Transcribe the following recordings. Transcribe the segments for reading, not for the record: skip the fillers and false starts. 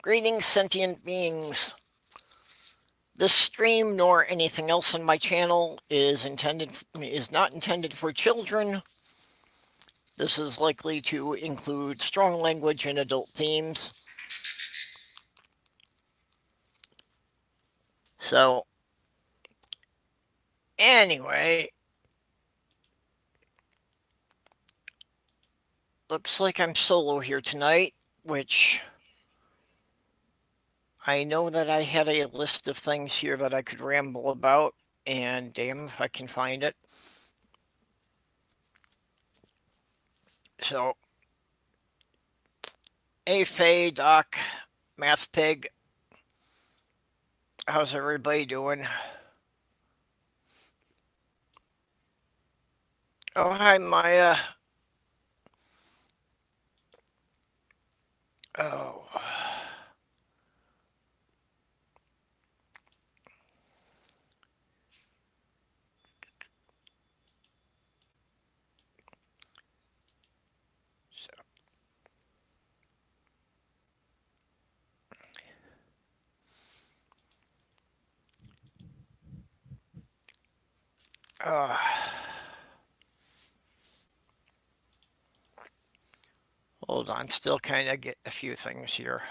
Greetings, sentient beings. This stream nor anything else on my channel is not intended for children. This is likely to include strong language and adult themes. So, anyway, looks like I'm solo here tonight, which I know that I had a list of things here that I could ramble about, and damn if I can find it. So, hey Faye, Doc, Math Pig, how's everybody doing? Oh, hi Maya. Oh. So, uh, hold on, still kind of get a few things here.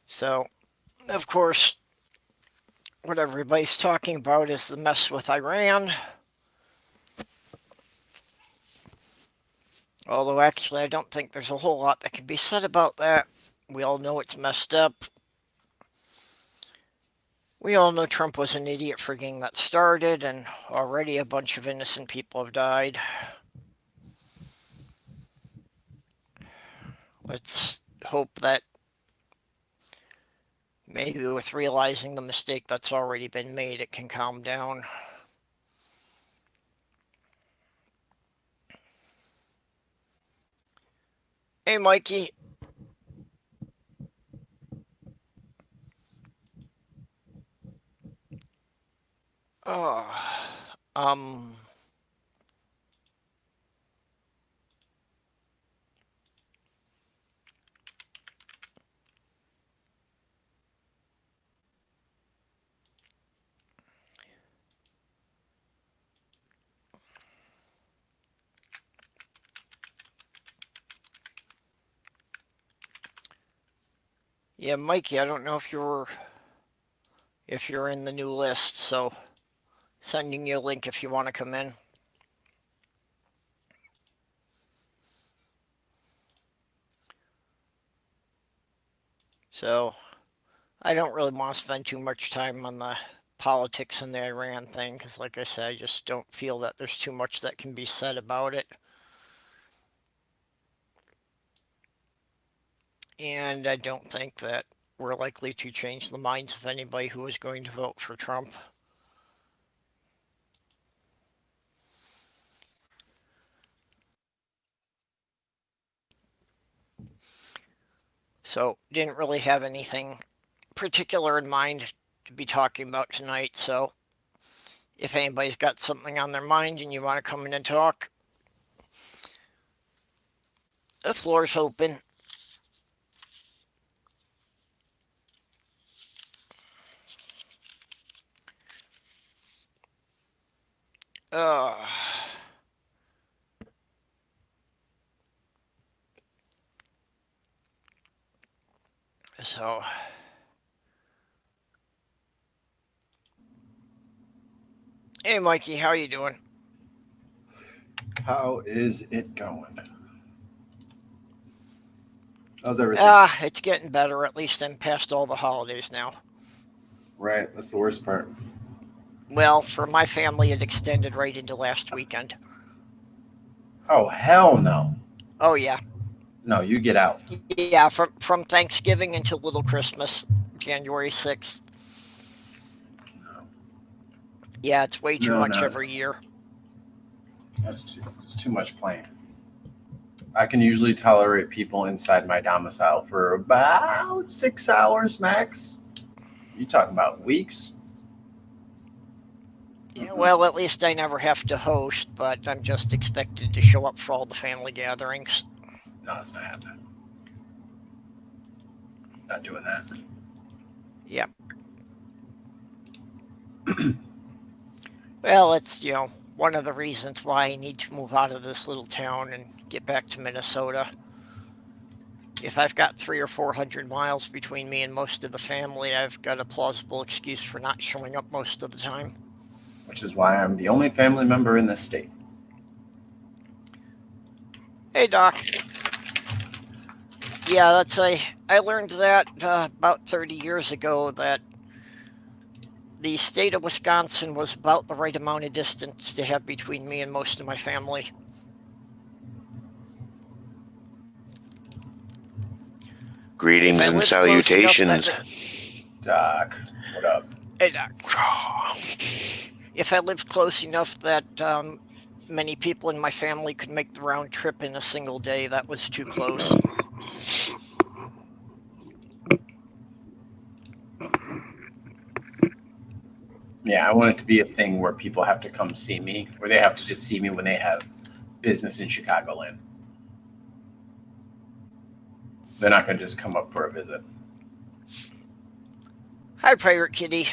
So, of course, what everybody's talking about is the mess with Iran. Although, actually, I don't think there's a whole lot that can be said about that. We all know it's messed up. We all know Trump was an idiot for getting that started, and already a bunch of innocent people have died. Let's hope that maybe with realizing the mistake that's already been made, it can calm down. Hey, Mikey. Oh, um, yeah, Mikey, I don't know if you're in the new list, so sending you a link if you want to come in. So I don't really want to spend too much time on the politics and the Iran thing because, like I said, I just don't feel that there's too much that can be said about it. And I don't think that we're likely to change the minds of anybody who is going to vote for Trump. So didn't really have anything particular in mind to be talking about tonight. So if anybody's got something on their mind and you want to come in and talk, the floor's open. Uh, so, hey Mikey, how you doing? How is it going? How's everything? It's getting better. At least I'm past all the holidays now. Right, that's the worst part. Well, for my family, it extended right into last weekend. Oh, hell no. Oh yeah, No, you get out. yeah. From Thanksgiving until Little Christmas, January 6th. Yeah, it's way too No, much no, every year. it's too much playing. I can usually tolerate people inside my domicile for about 6 hours max. You talking about weeks? Yeah, Mm-mm. well, at least I never have to host, but I'm just expected to show up for all the family gatherings. No, it's not happening. Not doing that. Yep. Well, it's, one of the reasons why I need to move out of this little town and get back to Minnesota. If I've got 300 or 400 miles between me and most of the family, I've got a plausible excuse for not showing up most of the time. Which is why I'm the only family member in this state. Hey, Doc. Yeah, I learned that about 30 years ago that the state of Wisconsin was about the right amount of distance to have between me and most of my family. If Greetings I and lived close enough that salutations. Doc, what up? hey, Doc. If I lived close enough that many people in my family could make the round trip in a single day, that was too close. Yeah, I want it to be a thing where people have to come see me, or they have to just see me when they have business in Chicagoland. They're not going to just come up for a visit. Hi, Pirate Kitty.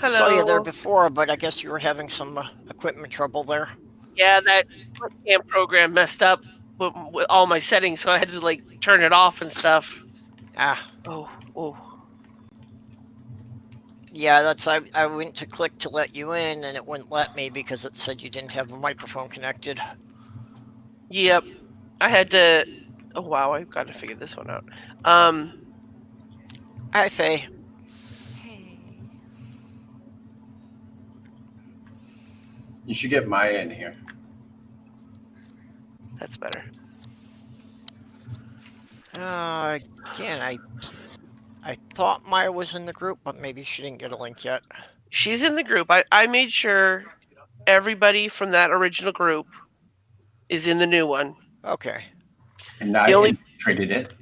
Saw you there Hello. before, but I guess you were having some equipment trouble there. Yeah, that webcam program messed up with all my settings, so I had to like turn it off and stuff. Ah, Oh. yeah, I went to click to let you in, and it wouldn't let me because it said you didn't have a microphone connected. Yep. I had to. Oh wow, I've got to figure this one out. Hi, Faye. Hey. You should get Maya in here. That's better. Again, I thought Maya was in the group, but maybe she didn't get a link yet. She's in the group. I made sure everybody from that original group is in the new one. Okay. And I infiltrated it.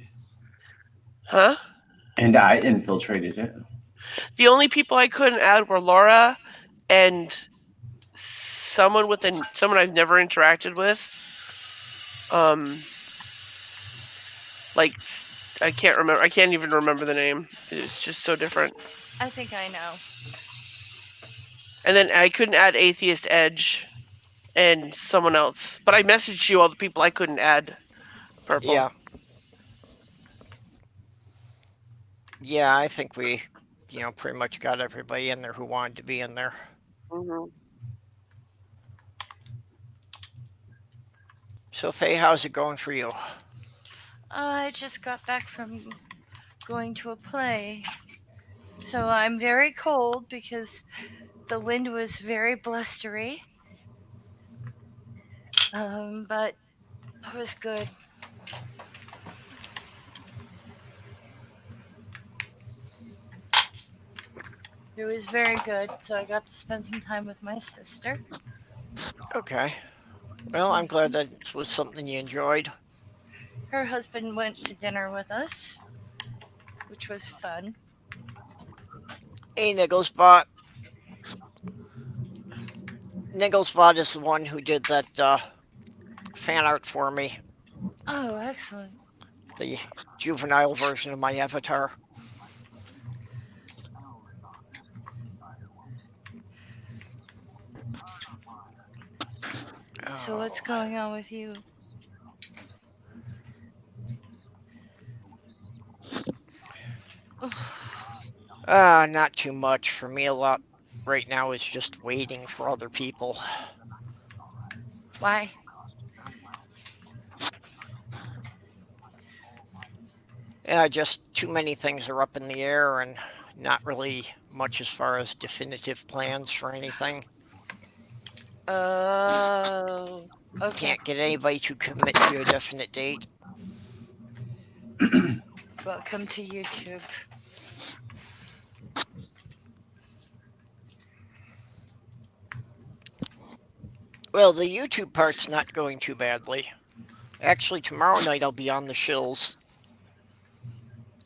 Huh? And I infiltrated it. The only people I couldn't add were Laura and someone I've never interacted with. Like I can't remember. I can't even remember the name. It's just so different. I think I know. And then I couldn't add Atheist Edge and someone else. But I messaged you all the people I couldn't add. Purple. Yeah. Yeah, I think we, pretty much got everybody in there who wanted to be in there. Mm-hmm. So, Faye, how's it going for you? I just got back from going to a play. So I'm very cold because the wind was very blustery. But it was good. It was very good. So I got to spend some time with my sister. Okay. Well, I'm glad that was something you enjoyed. Her husband went to dinner with us, which was fun. Hey, Nigglesbot. Nigglesbot is the one who did that fan art for me. Oh, excellent. The juvenile version of my avatar. So what's going on with you? Not too much. For me, a lot right now is just waiting for other people. Why? Yeah, just too many things are up in the air and not really much as far as definitive plans for anything. Oh, okay. Can't get anybody to commit to a definite date. Welcome to YouTube. Well, the YouTube part's not going too badly. Actually, tomorrow night I'll be on the shills,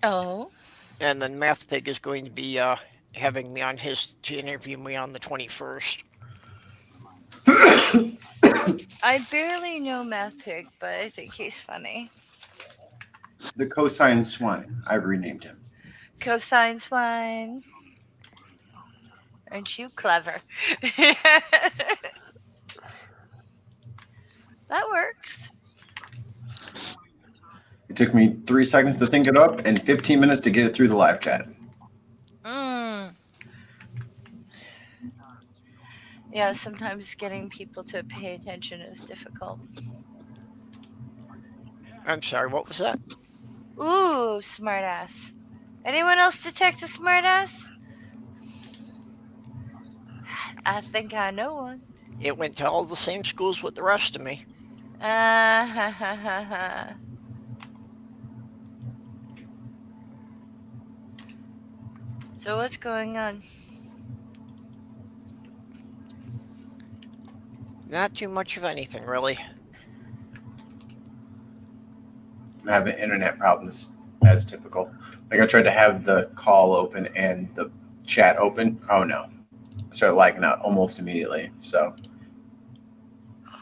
Oh. and then Math Pig is going to be having me on his to interview me on the 21st. I barely know Math Pig, but I think he's funny. The cosine swine. I've renamed him. Cosine swine. Aren't you clever? That works. It took me 3 seconds to think it up and 15 minutes to get it through the live chat. Yeah, sometimes getting people to pay attention is difficult. I'm sorry, what was that? Ooh, smartass. Anyone else detect a smartass? I think I know one. It went to all the same schools with the rest of me. So what's going on? Not too much of anything, really. I'm having internet problems as typical. Like I tried to have the call open and the chat open. Oh no. I started lagging out almost immediately. So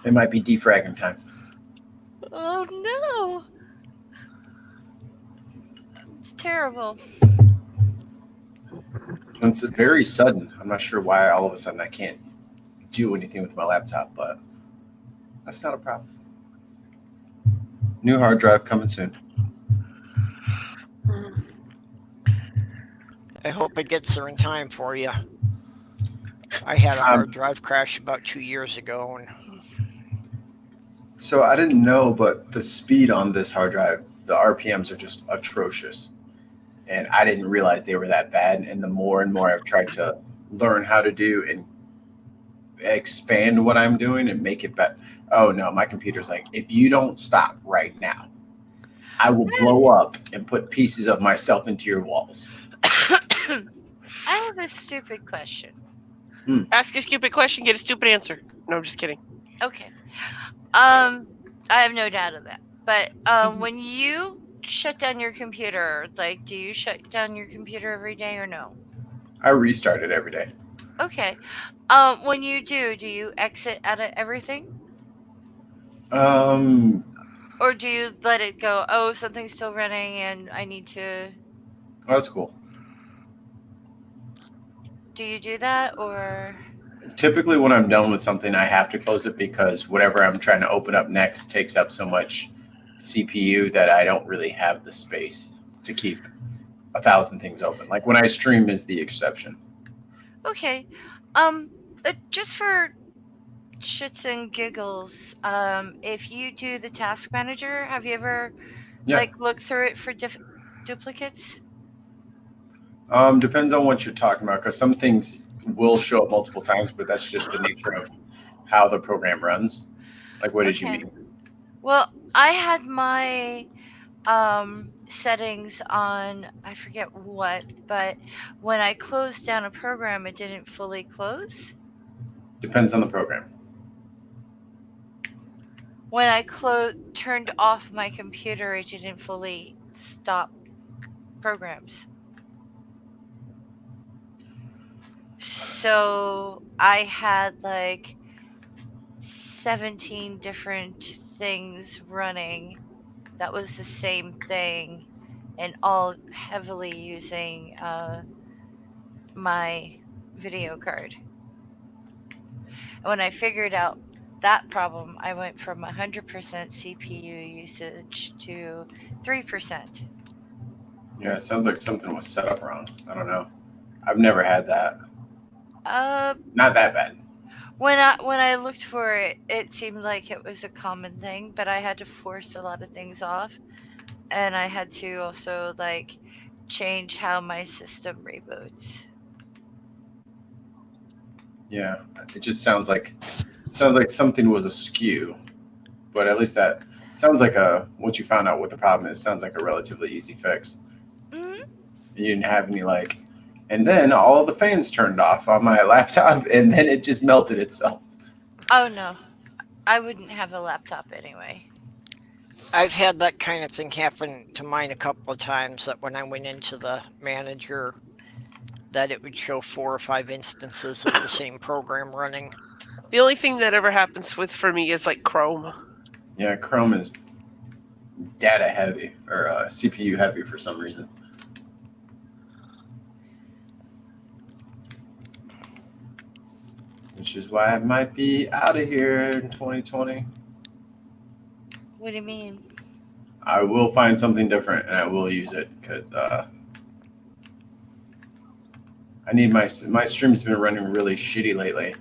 it might be defragging time. Oh no! It's terrible. It's very sudden. I'm not sure why all of a sudden I can't do anything with my laptop, but that's not a problem. New hard drive coming soon. I hope it gets there in time for you. I had a hard drive crash about 2 years ago, and So I didn't know, but the speed on this hard drive, the RPMs are just atrocious. And I didn't realize they were that bad. And the more and more I've tried to learn how to do and expand what I'm doing and make it better. Oh no, my computer's like, if you don't stop right now, I will blow up and put pieces of myself into your walls. I have a stupid question. Ask a stupid question, get a stupid answer. No, I'm just kidding. Okay. I have no doubt of that. But when you shut down your computer, like, do you shut down your computer every day or no? I restart it every day. Okay. When you do you exit out of everything? Or do you let it go, oh, something's still running and I need to... Oh, that's cool. Do you do that, or... Typically when I'm done with something, I have to close it because whatever I'm trying to open up next takes up so much CPU that I don't really have the space to keep 1,000 things open. Like when I stream is the exception. Okay. Just for shits and giggles, if you do the task manager, have you ever looked through it for duplicates? Depends on what you're talking about, because some things will show up multiple times, but that's just the nature of how the program runs. Like, what did you mean? Well, I had my settings on, I forget what, but when I closed down a program, it didn't fully close. Depends on the program. When I turned off my computer, it didn't fully stop programs. So I had like 17 different things running that was the same thing, and all heavily using my video card. And when I figured out that problem, I went from 100% CPU usage to 3%. Yeah, it sounds like something was set up wrong. I don't know. I've never had that. Not that bad. When I looked for it, it seemed like it was a common thing, but I had to force a lot of things off, and I had to also like change how my system reboots. Yeah, it just sounds like something was askew, but at least that sounds like once you found out what the problem is, sounds like a relatively easy fix. Mm-hmm. You didn't have any and then all of the fans turned off on my laptop, and then it just melted itself. Oh no. I wouldn't have a laptop anyway. I've had that kind of thing happen to mine a couple of times, that when I went into the manager, that it would show 4 or 5 instances of the same program running. The only thing that ever happens for me is like Chrome. Yeah, Chrome is data heavy or CPU heavy for some reason. Which is why I might be out of here in 2020. What do you mean? I will find something different and I will use it because I need my stream's been running really shitty lately,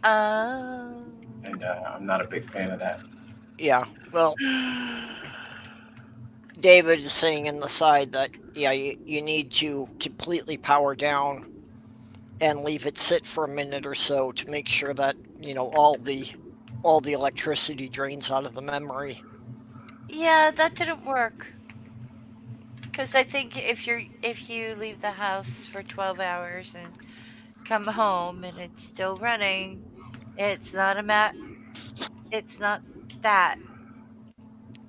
Oh. and I'm not a big fan of that. Yeah, well, David is saying in the side that, yeah, you need to completely power down and leave it sit for a minute or so to make sure that, all the electricity drains out of the memory. Yeah, that didn't work. Because I think if you leave the house for 12 hours and come home and it's still running, it's not it's not that.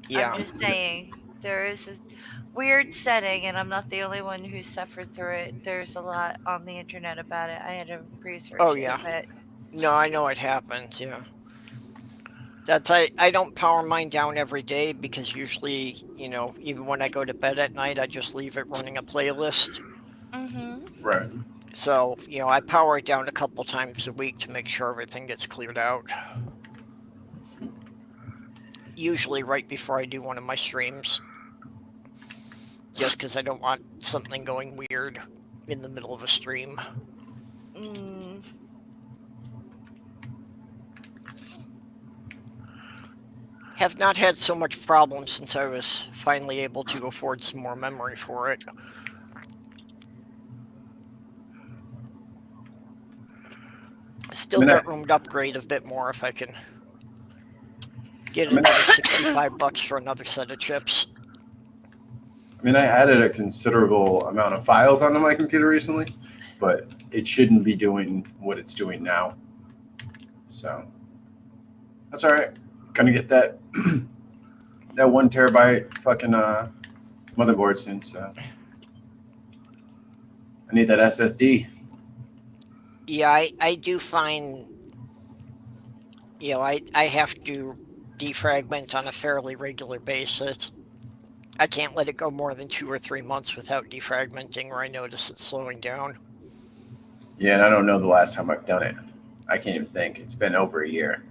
Yeah. I'm just saying there is a weird setting, and I'm not the only one who suffered through it. There's a lot on the internet about it. I had to research Oh, it, yeah. but No, I know it happens, yeah. I don't power mine down every day because usually, even when I go to bed at night, I just leave it running a playlist. Right. So, I power it down a couple times a week to make sure everything gets cleared out. Usually right before I do one of my streams. Just because I don't want something going weird in the middle of a stream. Have not had so much problem since I was finally able to afford some more memory for it. Still got room to upgrade a bit more if I can get another $65 for another set of chips. I mean, I added a considerable amount of files onto my computer recently, but it shouldn't be doing what it's doing now. So that's all right. Gonna get that that 1 terabyte fucking motherboard soon. So I need that SSD. Yeah, I do find, I have to defragment on a fairly regular basis. I can't let it go more than 2 or 3 months without defragmenting, or I notice it's slowing down. Yeah, and I don't know the last time I've done it. I can't even think. It's been over a year.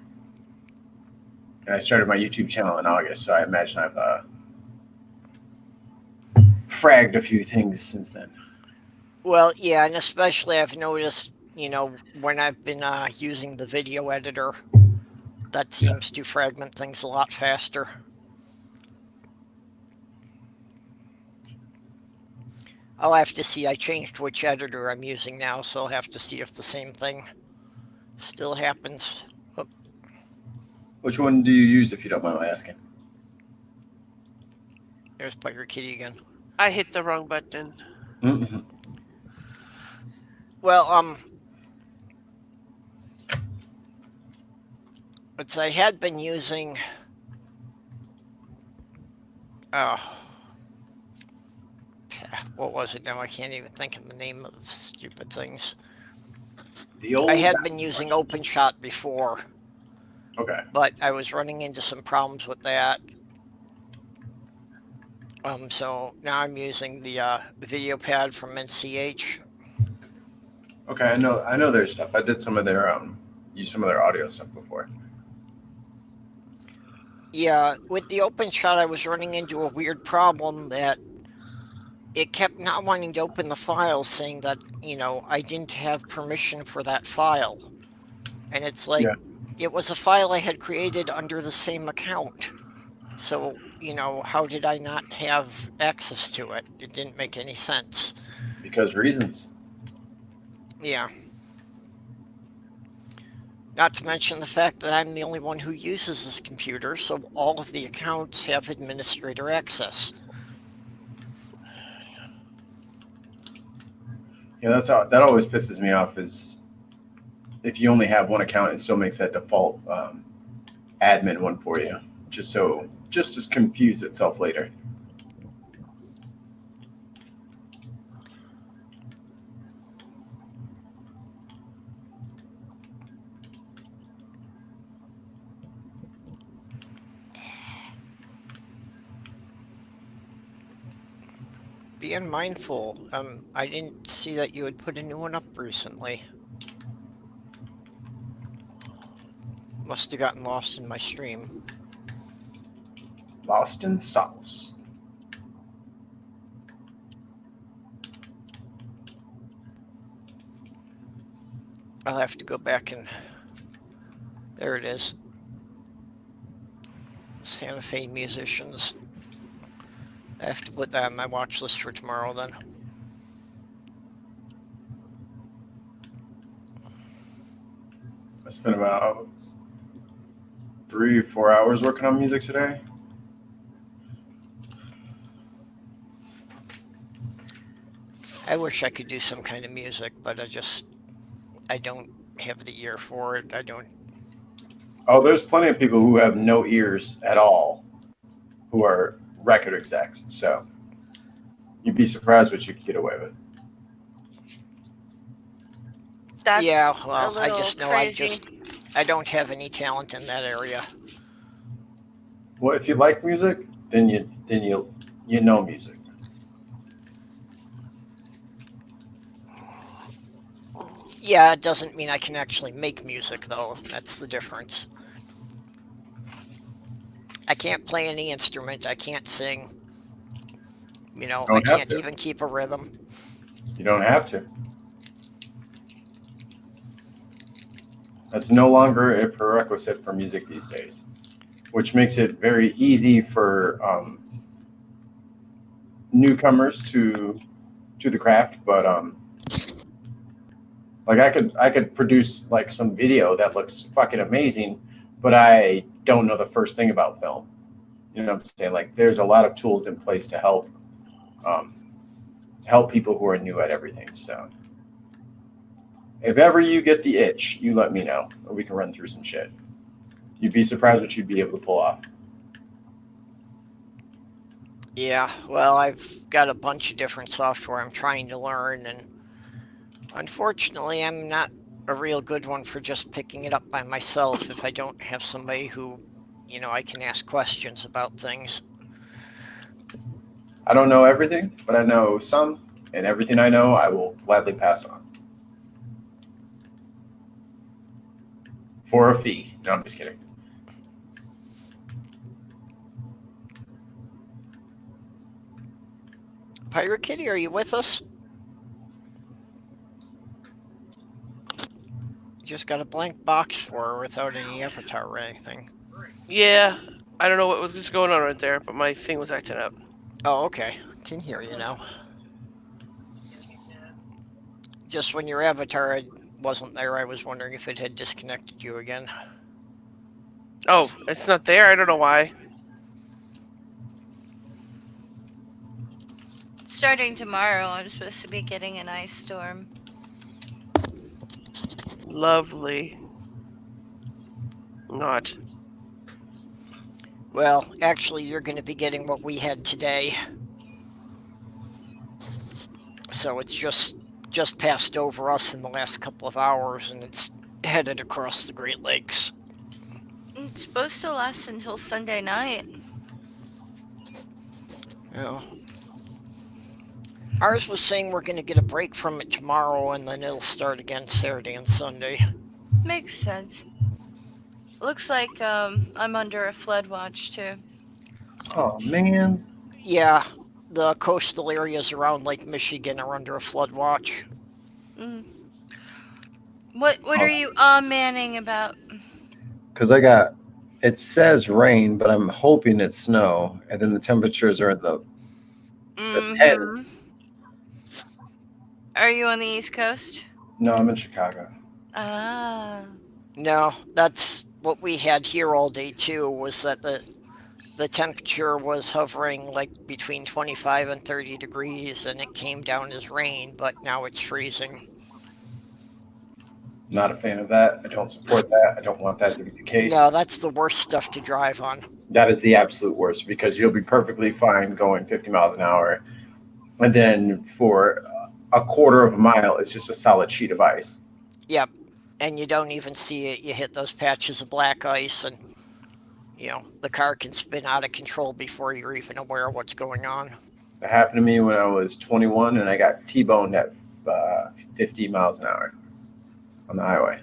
And I started my YouTube channel in August, so I imagine I've fragged a few things since then. Well, yeah, and especially I've noticed, when I've been using the video editor, that seems to fragment things a lot faster. I'll have to see. I changed which editor I'm using now, so I'll have to see if the same thing still happens. Oh. Which one do you use, if you don't mind my asking? There's Biker Kitty again. I hit the wrong button. Mm-hmm. Well, but I had been using. What was it now? I can't even think of the name of stupid things. I had been using OpenShot before. Okay. But I was running into some problems with that. So now I'm using the video pad from NCH. Okay, I know their stuff. I did some of their used some of their audio stuff before. Yeah, with the OpenShot, I was running into a weird problem that it kept not wanting to open the file, saying that, I didn't have permission for that file. And it's like, It was a file I had created under the same account. So, how did I not have access to it? It didn't make any sense. Because reasons. Yeah. Not to mention the fact that I'm the only one who uses this computer, so all of the accounts have administrator access. Yeah, that always pisses me off is if you only have one account, it still makes that default admin one for you, just to confuse itself later. Being mindful. I didn't see that you had put a new one up recently. Must have gotten lost in my stream. Lost in sauce. I'll have to go back and... There it is. Santa Fe musicians. I have to put that on my watch list for tomorrow then. I spent about 3 or 4 hours working on music today. I wish I could do some kind of music, but I don't have the ear for it. I don't. Oh, there's plenty of people who have no ears at all who are record execs. So you'd be surprised what you could get away with. That's yeah, well, a I little just know crazy. I don't have any talent in that area. Well, if you like music, then you know music. Yeah, it doesn't mean I can actually make music, though. That's the difference. I can't play any instrument. I can't sing. You know, I can't even keep a rhythm. You don't have to. That's no longer a prerequisite for music these days, which makes it very easy for newcomers to the craft. But like I could produce like some video that looks fucking amazing, but I don't know the first thing about film. You know what I'm saying? Like there's a lot of tools in place to help people who are new at everything. So if ever you get the itch, you let me know, or we can run through some shit. You'd be surprised what you'd be able to pull off. Yeah, well, I've got a bunch of different software I'm trying to learn, and unfortunately, I'm not a real good one for just picking it up by myself if I don't have somebody who, you know, I can ask questions about things. I don't know everything, but I know some, and everything I know, I will gladly pass on. For a fee. No, I'm just kidding. Pirate Kitty, are you with us? Just got a blank box for her without any avatar or anything. Yeah, I don't know what was just going on right there, but my thing was acting up. Oh, okay. Can hear you now. Just when your avatar wasn't there, I was wondering if it had disconnected you again. Oh, it's not there? I don't know why. Starting tomorrow, I'm supposed to be getting an ice storm. Lovely. Not. Well, actually, you're going to be getting what we had today. So it's just passed over us in the last couple of hours, and it's headed across the Great Lakes. It's supposed to last until Sunday night. Yeah. Ours was saying we're going to get a break from it tomorrow, and then it'll start again Saturday and Sunday. Makes sense. Looks like I'm under a flood watch too. Oh man. Yeah, the coastal areas around Lake Michigan are under a flood watch. Mm. What are you manning about? Because it says rain, but I'm hoping it's snow, and then the temperatures are in the tens. Are you on the East Coast? No, I'm in Chicago. Ah. No, that's what we had here all day too, was that the temperature was hovering like between 25 and 30 degrees, and it came down as rain, but now it's freezing. Not a fan of that. I don't support that. I don't want that to be the case. No, that's the worst stuff to drive on. That is the absolute worst because you'll be perfectly fine going 50 miles an hour. And then for a quarter of a mile, it's just a solid sheet of ice. Yep. And you don't even see it. You hit those patches of black ice and, the car can spin out of control before you're even aware of what's going on. That happened to me when I was 21 and I got T-boned at 50 miles an hour on the highway.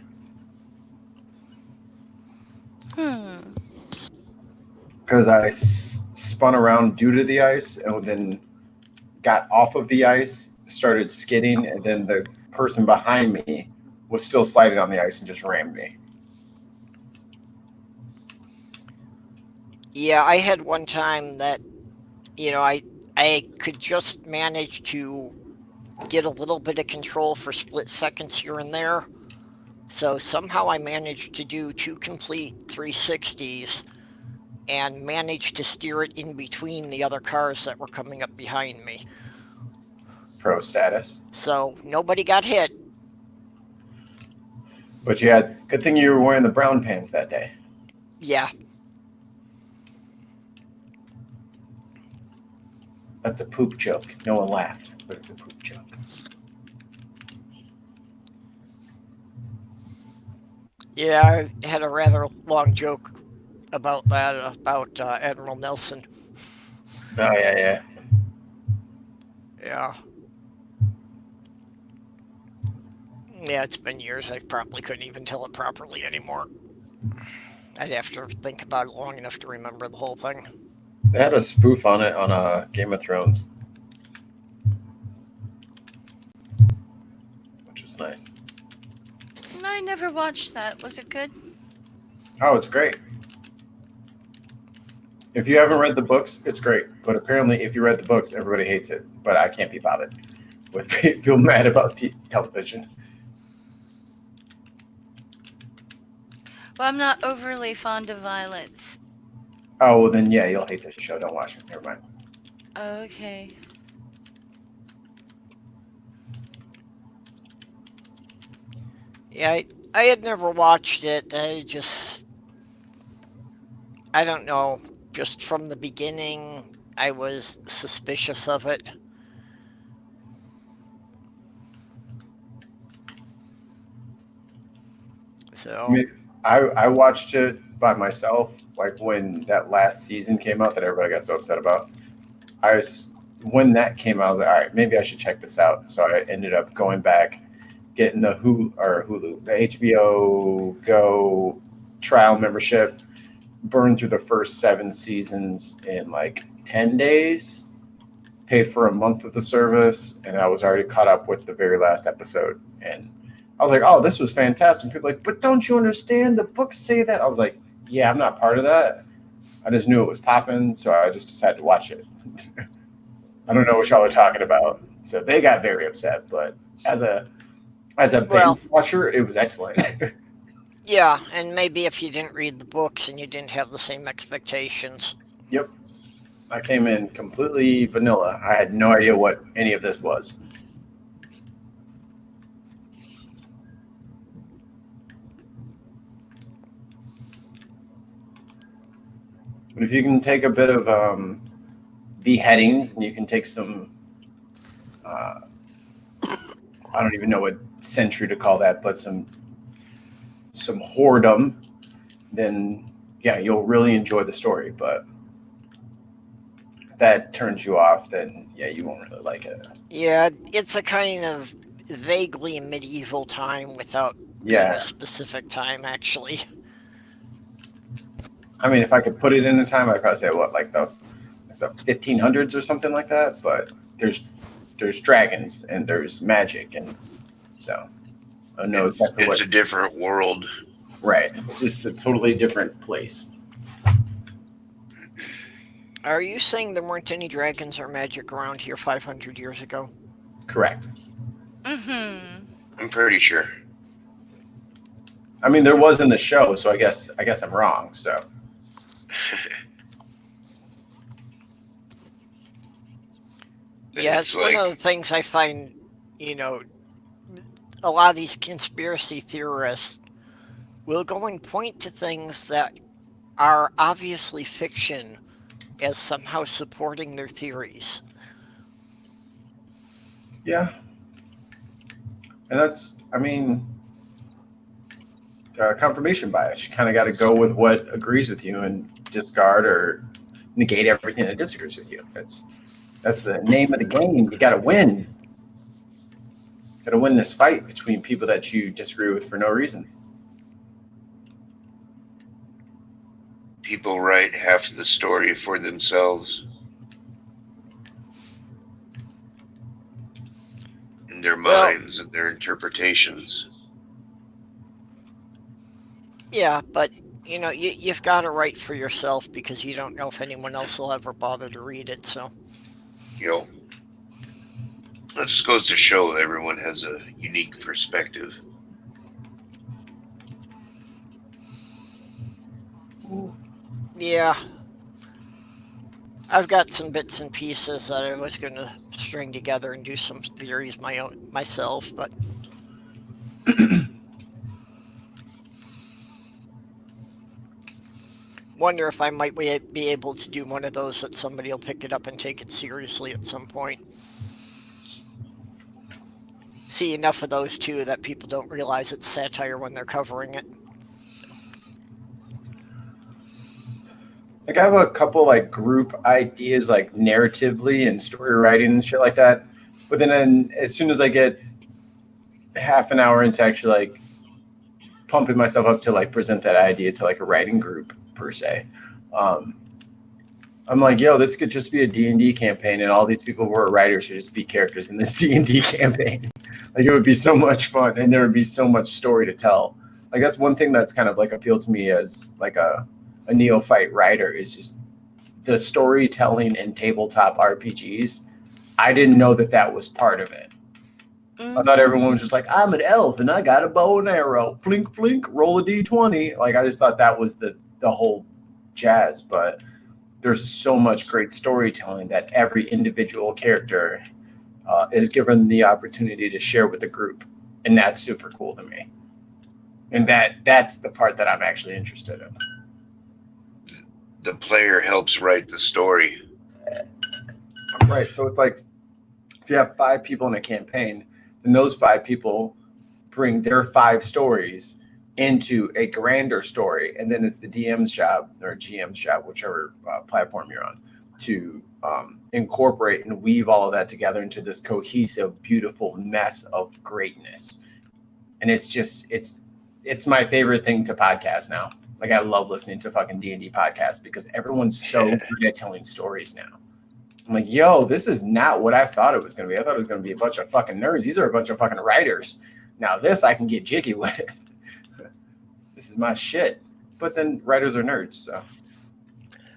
Because I spun around due to the ice and then got off of the ice, started skidding, and then the person behind me was still sliding on the ice and just rammed me. Yeah, I had one time that, I could just manage to get a little bit of control for split seconds here and there. So somehow I managed to do 2 complete 360s and managed to steer it in between the other cars that were coming up behind me. Pro status. So nobody got hit. But good thing you were wearing the brown pants that day. Yeah. That's a poop joke. No one laughed, but it's a poop joke. Yeah, I had a rather long joke about that, about Admiral Nelson. Oh, yeah. Yeah. Yeah, it's been years. I probably couldn't even tell it properly anymore. I'd have to think about it long enough to remember the whole thing. They had a spoof on it on Game of Thrones, which was nice. I never watched that. Was it good? Oh, it's great. If you haven't read the books, it's great. But apparently, if you read the books, everybody hates it. But I can't be bothered with people mad about television. Well, I'm not overly fond of violence. Oh, well then, yeah, you'll hate this show. Don't watch it. Never mind. Okay. Yeah, I had never watched it. I don't know. Just from the beginning, I was suspicious of it. So I watched it by myself, like when that last season came out that everybody got so upset about. When that came out, I was like, all right, maybe I should check this out. So I ended up going back, getting the Hulu, the HBO Go trial membership, burned through the first 7 seasons in like 10 days, paid for a month of the service, and I was already caught up with the very last episode. And I was like, oh, this was fantastic. And people were like, but don't you understand? The books say that. I was like, yeah, I'm not part of that. I just knew it was popping, so I just decided to watch it. I don't know what y'all are talking about. So they got very upset, but as a binge watcher, it was excellent. yeah, and maybe if you didn't read the books and you didn't have the same expectations. Yep. I came in completely vanilla. I had no idea what any of this was. But if you can take a bit of beheadings and you can take some, I don't even know what century to call that, but some whoredom, then yeah, you'll really enjoy the story. But if that turns you off, then yeah, you won't really like it. Yeah, it's a kind of vaguely medieval time without being a specific time, actually. I mean, if I could put it in a time, I'd probably say like the 1500s or something like that. But there's dragons and there's magic, and so I know exactly it's a different world. Right. It's just a totally different place. Are you saying there weren't any dragons or magic around here 500 years ago? Correct. Mm-hmm. I'm pretty sure. I mean, there was in the show, so I guess I'm wrong. So. Yeah, it's one of the things I find, a lot of these conspiracy theorists will go and point to things that are obviously fiction as somehow supporting their theories. Yeah. And that's, I mean, confirmation bias. You kind of got to go with what agrees with you and discard or negate everything that disagrees with you. That's the name of the game. You got to win. Got to win this fight between people that you disagree with for no reason. People write half the story for themselves. In their minds and their interpretations. Yeah, but you've got to write for yourself because you don't know if anyone else will ever bother to read it. So, that just goes to show everyone has a unique perspective. Yeah, I've got some bits and pieces that I was going to string together and do some theories myself, but wonder if I might be able to do one of those that somebody will pick it up and take it seriously at some point. See enough of those too that people don't realize it's satire when they're covering it. Like I have a couple like group ideas, like narratively and story writing and shit like that. But then as soon as I get half an hour into actually like pumping myself up to like present that idea to like a writing group per se, I'm like, yo, this could just be a D&D campaign, and all these people who are writers should just be characters in this D&D campaign. Like it would be so much fun, and there would be so much story to tell. Like that's one thing that's kind of like appealed to me as like a neophyte writer is just the storytelling in tabletop RPGs. I didn't know that was part of it. I thought everyone was just like, I'm an elf and I got a bow and arrow. Flink, flink, roll a d20. Like I just thought that was the whole jazz. But there's so much great storytelling that every individual character is given the opportunity to share with the group. And that's super cool to me. And that's the part that I'm actually interested in. The player helps write the story. Right. So it's like if you have 5 people in a campaign, then those 5 people bring their 5 stories into a grander story. And then it's the DM's job or GM's job, whichever platform you're on, to incorporate and weave all of that together into this cohesive, beautiful mess of greatness. And it's my favorite thing to podcast now. Like I love listening to fucking D&D podcasts because everyone's so good at telling stories now. I'm like, yo, this is not what I thought it was going to be. I thought it was going to be a bunch of fucking nerds. These are a bunch of fucking writers. Now this I can get jiggy with. This is my shit. But then writers are nerds, so.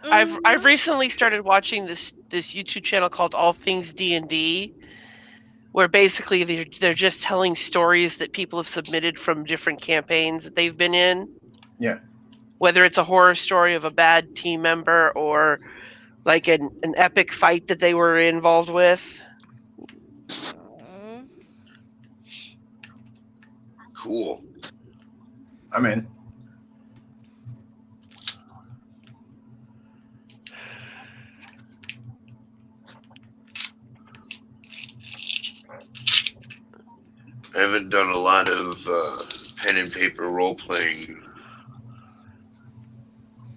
I've recently started watching this YouTube channel called All Things D&D, where basically they're just telling stories that people have submitted from different campaigns that they've been in. Yeah. Whether it's a horror story of a bad team member or like an epic fight that they were involved with. Cool. I'm in. I haven't done a lot of pen and paper role playing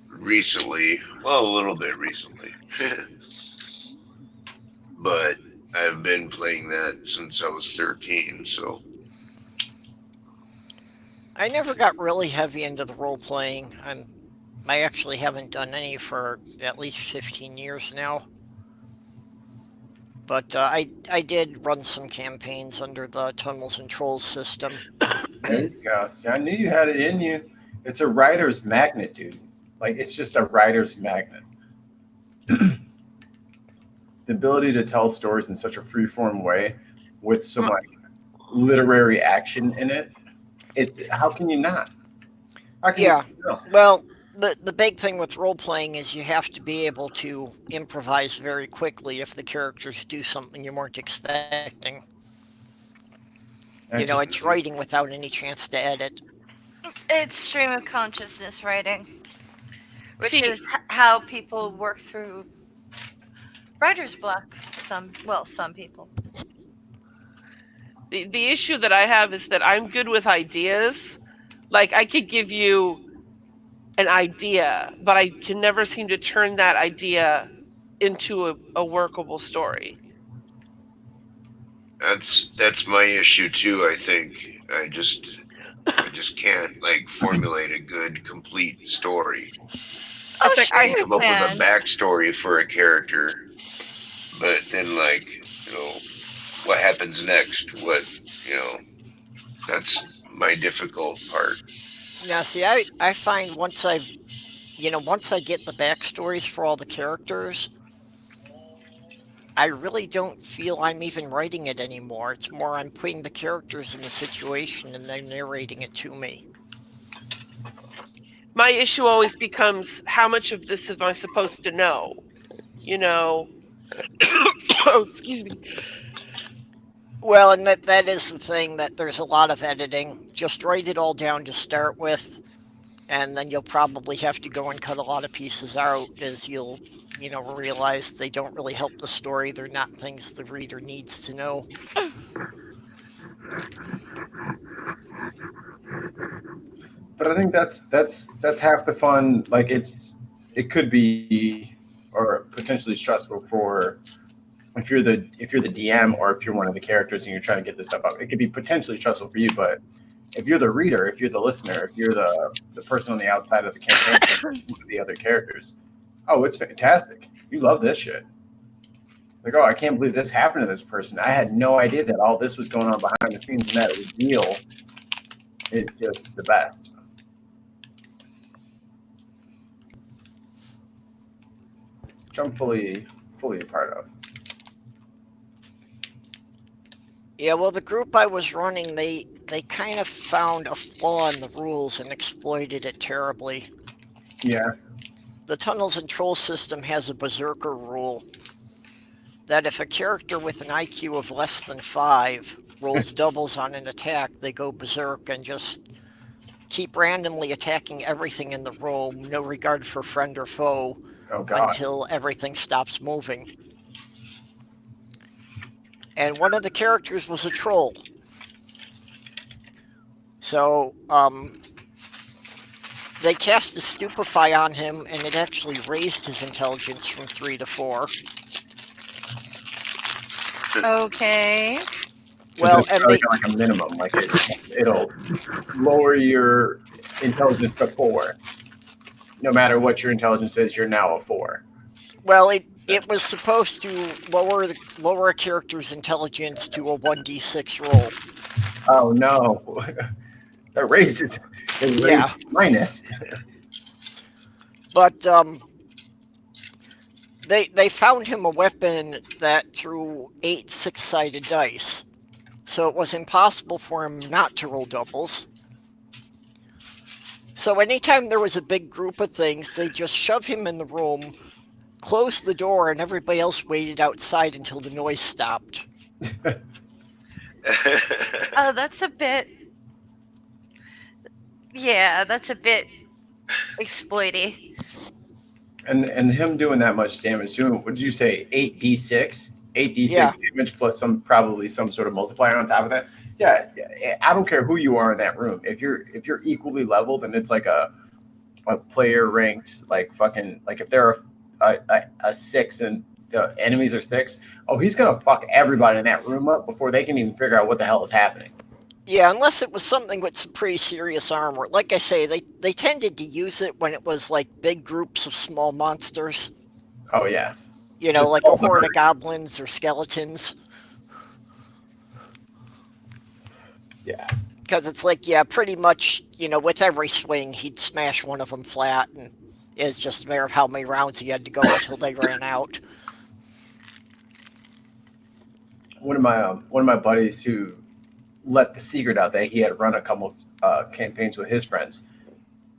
recently. Well, a little bit recently. But I've been playing that since I was 13, so. I never got really heavy into the role playing. I actually haven't done any for at least 15 years now. But I did run some campaigns under the Tunnels and Trolls system. There you go. See, I knew you had it in you. It's a writer's magnet, dude. Like, it's just a writer's magnet. The ability to tell stories in such a free-form way with some, like, literary action in it. How can you not? How can you not? Well, the big thing with role-playing is you have to be able to improvise very quickly if the characters do something you weren't expecting. You know, it's writing without any chance to edit. It's stream of consciousness writing, which See, is how people work through writer's block. Some people. the issue that I have is that I'm good with ideas. Like, I could give you an idea, but I can never seem to turn that idea into a workable story. That's my issue too. I think I just can't like formulate a good, complete story. Oh, It's like sure I you come up with can. a backstory for a character, but then like, what happens next? That's my difficult part. Now, see, I find once I get the backstories for all the characters, I really don't feel I'm even writing it anymore. It's more I'm putting the characters in the situation and they're narrating it to me. My issue always becomes, how much of this am I supposed to know? Oh, excuse me. Well, and that is the thing, that there's a lot of editing. Just write it all down to start with, and then you'll probably have to go and cut a lot of pieces out, as you'll realize they don't really help the story. They're not things the reader needs to know. But I think that's half the fun. Like it could be, or potentially stressful for if you're the DM, or if you're one of the characters and you're trying to get this stuff up. It could be potentially stressful for you, but if you're the reader, if you're the listener, if you're the person on the outside of the campaign, one of the other characters, oh, it's fantastic. You love this shit. Like, oh, I can't believe this happened to this person. I had no idea that all this was going on behind the scenes, and that reveal is just the best. Which I'm fully a part of. Yeah, well, the group I was running, they kind of found a flaw in the rules and exploited it terribly. Yeah. The Tunnels and Trolls system has a berserker rule that if a character with an IQ of less than 5 rolls doubles on an attack, they go berserk and just keep randomly attacking everything in the room, no regard for friend or foe, until everything stops moving. And one of the characters was a troll. So, they cast a Stupefy on him, and it actually raised his intelligence from 3 to 4. Okay. Well, and they like a minimum, like it'll lower your intelligence to 4. No matter what your intelligence is, you're now a 4. Well, it was supposed to lower a character's intelligence to a 1d6 roll. Oh no, that raises minus. But they found him a weapon that threw 8 6-sided dice, so it was impossible for him not to roll doubles. So anytime there was a big group of things, they just shove him in the room, close the door, and everybody else waited outside until the noise stopped. Oh, that's a bit. Yeah, that's a bit exploity. And him doing that much damage, what did you say? 8d6? 8d6 damage plus probably some sort of multiplier on top of that. Yeah, I don't care who you are in that room. If you're equally leveled and it's like a player ranked, like fucking, like if they're a 6 and the enemies are 6, oh, he's gonna fuck everybody in that room up before they can even figure out what the hell is happening. Yeah, unless it was something with some pretty serious armor. Like I say, they tended to use it when it was like big groups of small monsters. Oh yeah. Like a horde of goblins or skeletons. Yeah. Because it's like, pretty much, with every swing, he'd smash one of them flat, and it's just a matter of how many rounds he had to go until they ran out. One of my buddies who let the secret out that he had run a couple campaigns with his friends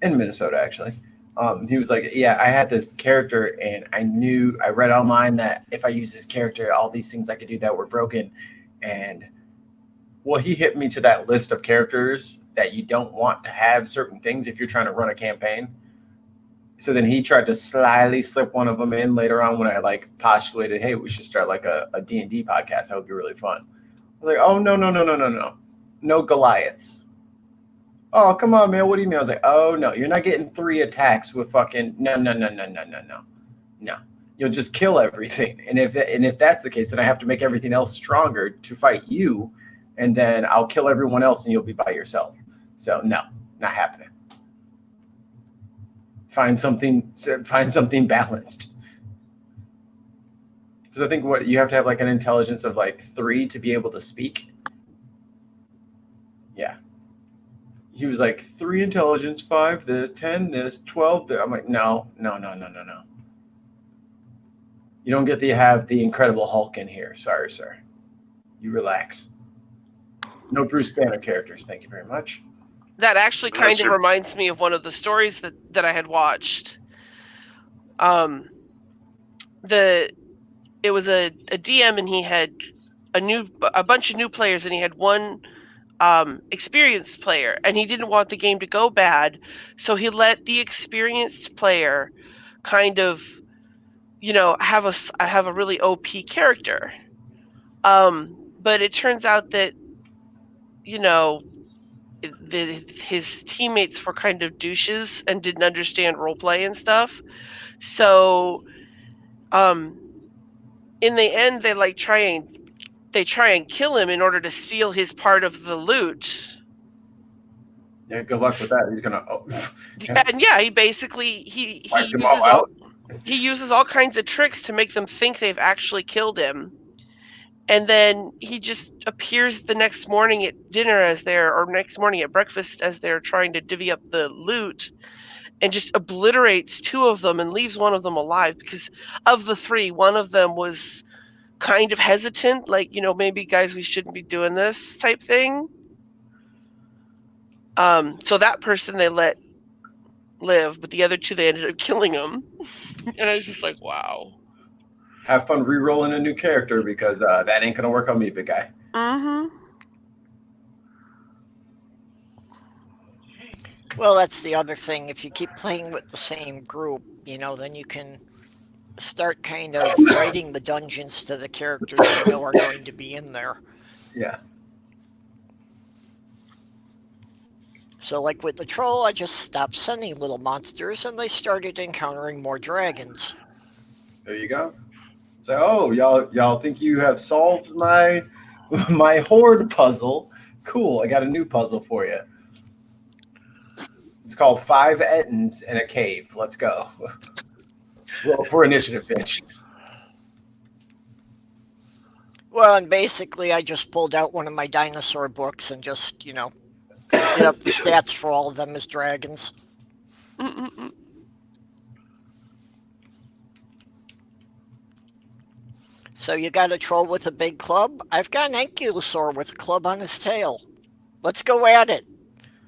in Minnesota, actually. He was like, yeah, I had this character and I read online that if I use this character, all these things I could do that were broken. And Well, he hit me to that list of characters that you don't want to have certain things if you're trying to run a campaign. So then he tried to slyly slip one of them in later on when I like postulated, hey, we should start like a D&D podcast. That would be really fun. I was like, oh, no. No Goliaths. Oh, come on, man. What do you mean? I was like, oh, no, you're not getting 3 attacks with fucking no. You'll just kill everything. And if that's the case, then I have to make everything else stronger to fight you. And then I'll kill everyone else and you'll be by yourself. So no, not happening. Find something balanced. Because I think what you have to have like an intelligence of like 3 to be able to speak. Yeah. He was like 3 intelligence, 5 this, 10 this, 12 this. I'm like, no. You don't get to have the Incredible Hulk in here. Sorry, sir. You relax. No Bruce Banner characters. Thank you very much. That actually kind of reminds me of one of the stories that I had watched. It was a DM, and he had a bunch of new players, and he had one experienced player, and he didn't want the game to go bad, so he let the experienced player kind of, have a really OP character. But it turns out that, his teammates were kind of douches and didn't understand roleplay and stuff. So, in the end, they try and kill him in order to steal his part of the loot. Yeah, good luck with that. He's gonna. And yeah, he basically he uses all kinds of tricks to make them think they've actually killed him. And then he just appears the next morning at dinner next morning at breakfast as they're trying to divvy up the loot, and just obliterates 2 of them and leaves one of them alive, because of the 3, one of them was kind of hesitant, like, maybe guys, we shouldn't be doing this type thing. So that person they let live, but the other 2, they ended up killing them. And I was just like, wow. Have fun re-rolling a new character, because that ain't gonna work on me, big guy. Mm-hmm. Well, that's the other thing. If you keep playing with the same group, then you can start kind of writing the dungeons to the characters are going to be in there. Yeah. So like with the troll, I just stopped sending little monsters, and they started encountering more dragons. There you go. So, oh, y'all think you have solved my horde puzzle? Cool, I got a new puzzle for you. It's called 5 Ettins in a Cave. Let's go. Roll for initiative, bitch. Well, and basically I just pulled out one of my dinosaur books and just, did up the stats for all of them as dragons. Mm-mm-mm. So you got a troll with a big club? I've got an ankylosaur with a club on his tail. Let's go at it.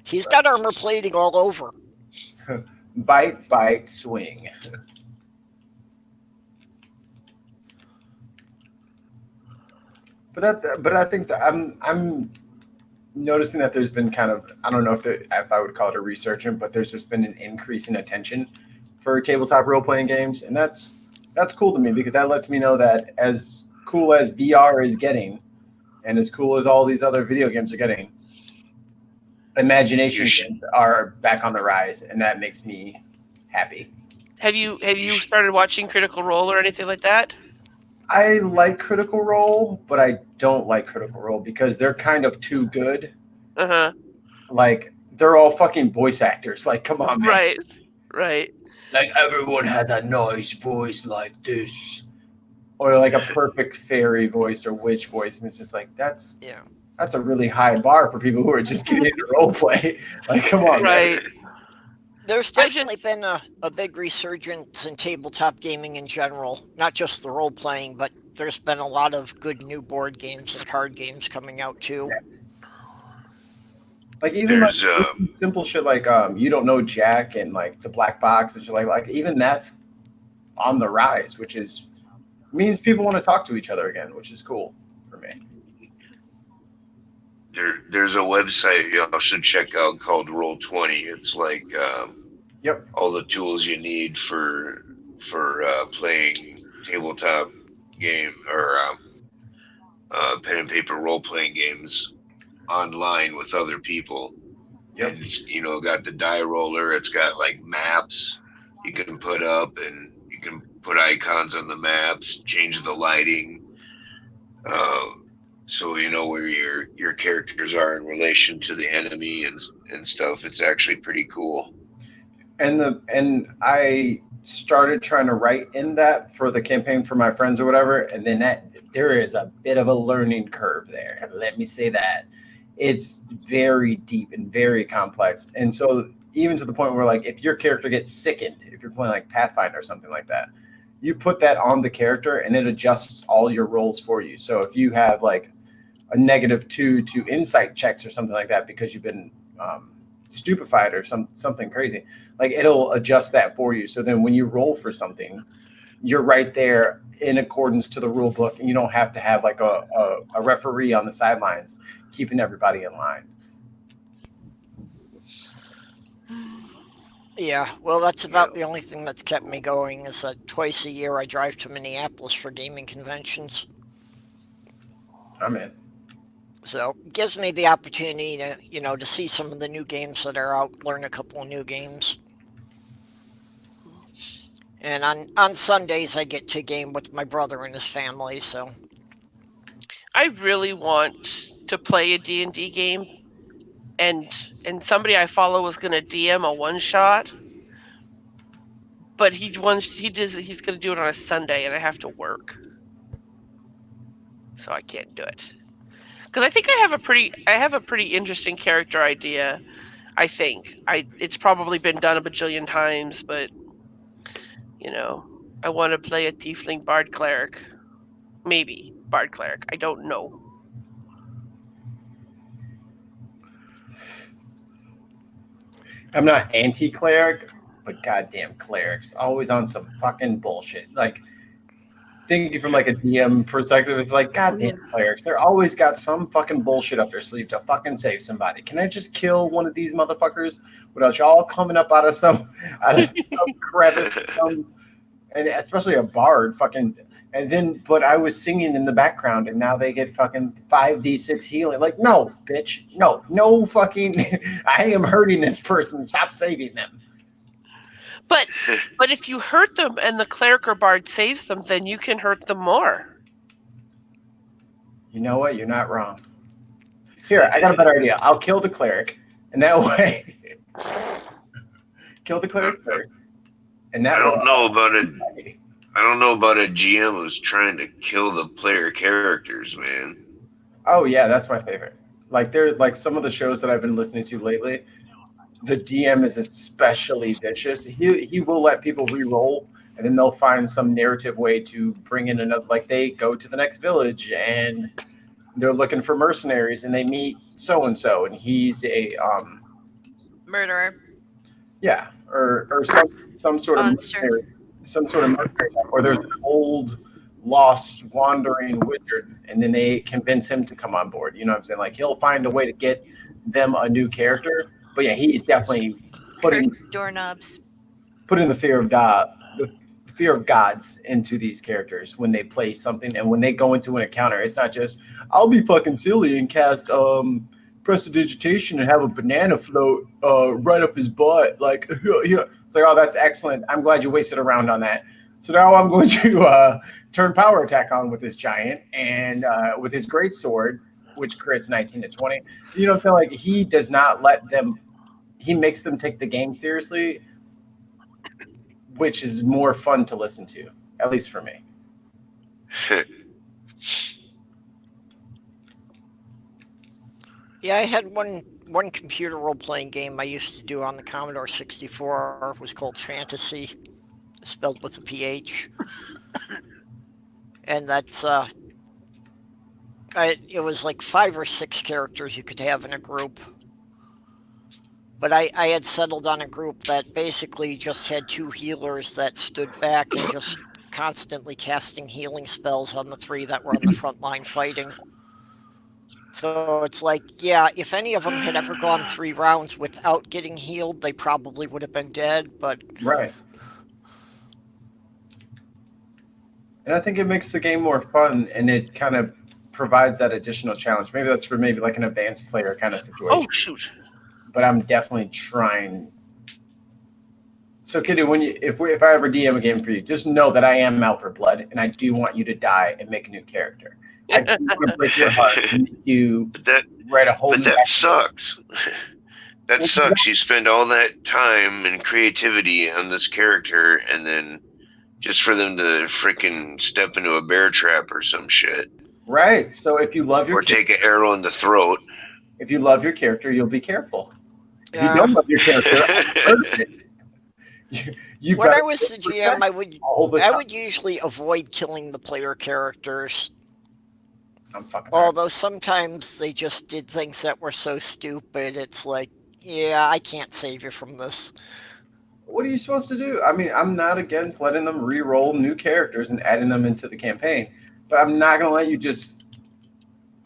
He's got armor plating all over. Bite, swing. But I think that I'm noticing that there's been kind of, I don't know if I would call it a resurgence, but there's just been an increase in attention for tabletop role-playing games, and that's cool to me, because that lets me know that as cool as VR is getting, and as cool as all these other video games are getting, imagination games are back on the rise, and that makes me happy. Have you started watching Critical Role or anything like that? I like Critical Role, but I don't like Critical Role because they're kind of too good. Uh-huh. Like, they're all fucking voice actors. Like, come on, man. Right. Like, everyone has a nice voice like this. Or like a perfect fairy voice or witch voice. And it's just like, that's a really high bar for people who are just getting into role play. Like, come on, right. Man. There's definitely been a big resurgence in tabletop gaming in general. Not just the role playing, but there's been a lot of good new board games and card games coming out too. Yeah. Like even like simple shit like You Don't Know Jack and like the Black Box and shit like even that's on the rise, which means people want to talk to each other again, which is cool for me. there's a website y'all should check out called Roll20. It's like Yep. all the tools you need for playing tabletop game or pen and paper role playing games online with other people. Yep. And it's, got the die roller. It's got like maps you can put up, and you can put icons on the maps, change the lighting, so you know where your characters are in relation to the enemy and stuff. It's actually pretty cool. And I started trying to write in that for the campaign for my friends or whatever, and then there is a bit of a learning curve there. Let me say that. It's very deep and very complex. And so even to the point where, like, if your character gets sickened, if you're playing like Pathfinder or something like that, you put that on the character and it adjusts all your rolls for you. So if you have like a -2 to insight checks or something like that because you've been stupefied or something crazy, like, it'll adjust that for you. So then when you roll for something, you're right there in accordance to the rule book, and you don't have to have like a referee on the sidelines keeping everybody in line. Yeah, well, that's about the only thing that's kept me going is that twice a year I drive to Minneapolis for gaming conventions. I'm in. So it gives me the opportunity to, to see some of the new games that are out, learn a couple of new games. And on Sundays, I get to game with my brother and his family, so. I really want to play a D&D game, and somebody I follow was going to DM a one-shot, but he's going to do it on a Sunday, and I have to work. So I can't do it. Because I think I have a pretty interesting character idea. I think it's probably been done a bajillion times, but I want to play a tiefling bard cleric, maybe bard cleric. I don't know. I'm not anti-cleric, but goddamn clerics, always on some fucking bullshit. Like, thinking from like a DM perspective, it's like, goddamn clerics, they're always got some fucking bullshit up their sleeve to fucking save somebody. Can I just kill one of these motherfuckers without y'all coming up out of some crevice, and especially a bard, fucking. And then, but I was singing in the background, and now they get fucking 5d6 healing. Like, no, bitch, no fucking. I am hurting this person. Stop saving them. But if you hurt them and the cleric or bard saves them, then you can hurt them more. You know what? You're not wrong. Here, I got a better idea. I'll kill the cleric, and that way, kill the cleric first. And that I don't know about a GM who's trying to kill the player characters, man. Oh yeah, that's my favorite. Like, they're like some of the shows that I've been listening to lately. The DM is especially vicious. He will let people re-roll, and then they'll find some narrative way to bring in another. Like, they go to the next village and they're looking for mercenaries, and they meet so and so, and he's a murderer. Yeah, or some sort of mercenary, or there's an old lost wandering wizard, and then they convince him to come on board. You know what I'm saying? Like, he'll find a way to get them a new character. But yeah, he's definitely putting doorknobs, putting the fear of God, the fear of gods into these characters when they play something, and when they go into an encounter. It's not just, I'll be fucking silly and cast prestidigitation and have a banana float right up his butt. Like, yeah. It's like, oh, that's excellent. I'm glad you wasted a round on that. So now I'm going to turn power attack on with this giant and with his great sword, which crits 19 to 20. You know, feel like he does not let them. He makes them take the game seriously, which is more fun to listen to, at least for me. Yeah, I had one computer role-playing game I used to do on the Commodore 64. It was called Fantasy, spelled with a PH. And that's it was like 5 or 6 characters you could have in a group. But I had settled on a group that basically just had 2 healers that stood back and just constantly casting healing spells on the 3 that were on the front line fighting. So it's like, yeah, if any of them had ever gone 3 rounds without getting healed, they probably would have been dead. But Right. And I think it makes the game more fun, and it kind of provides that additional challenge. Maybe that's for maybe like an advanced player kind of situation. Oh shoot! But I'm definitely trying. So, Kitty, if I ever DM a game for you, just know that I am out for blood, and I do want you to die and make a new character. I do want to break your heart and make you write a whole. But that sucks. That sucks. You spend all that time and creativity on this character, and then just for them to freaking step into a bear trap or some shit. Right. So if you love your or take an arrow in the throat. If you love your character, you'll be careful. If you don't love your character, when I was the GM, I would usually avoid killing the player characters. Although sometimes they just did things that were so stupid, it's like, yeah, I can't save you from this. What are you supposed to do? I mean, I'm not against letting them re-roll new characters and adding them into the campaign, but I'm not going to let you just...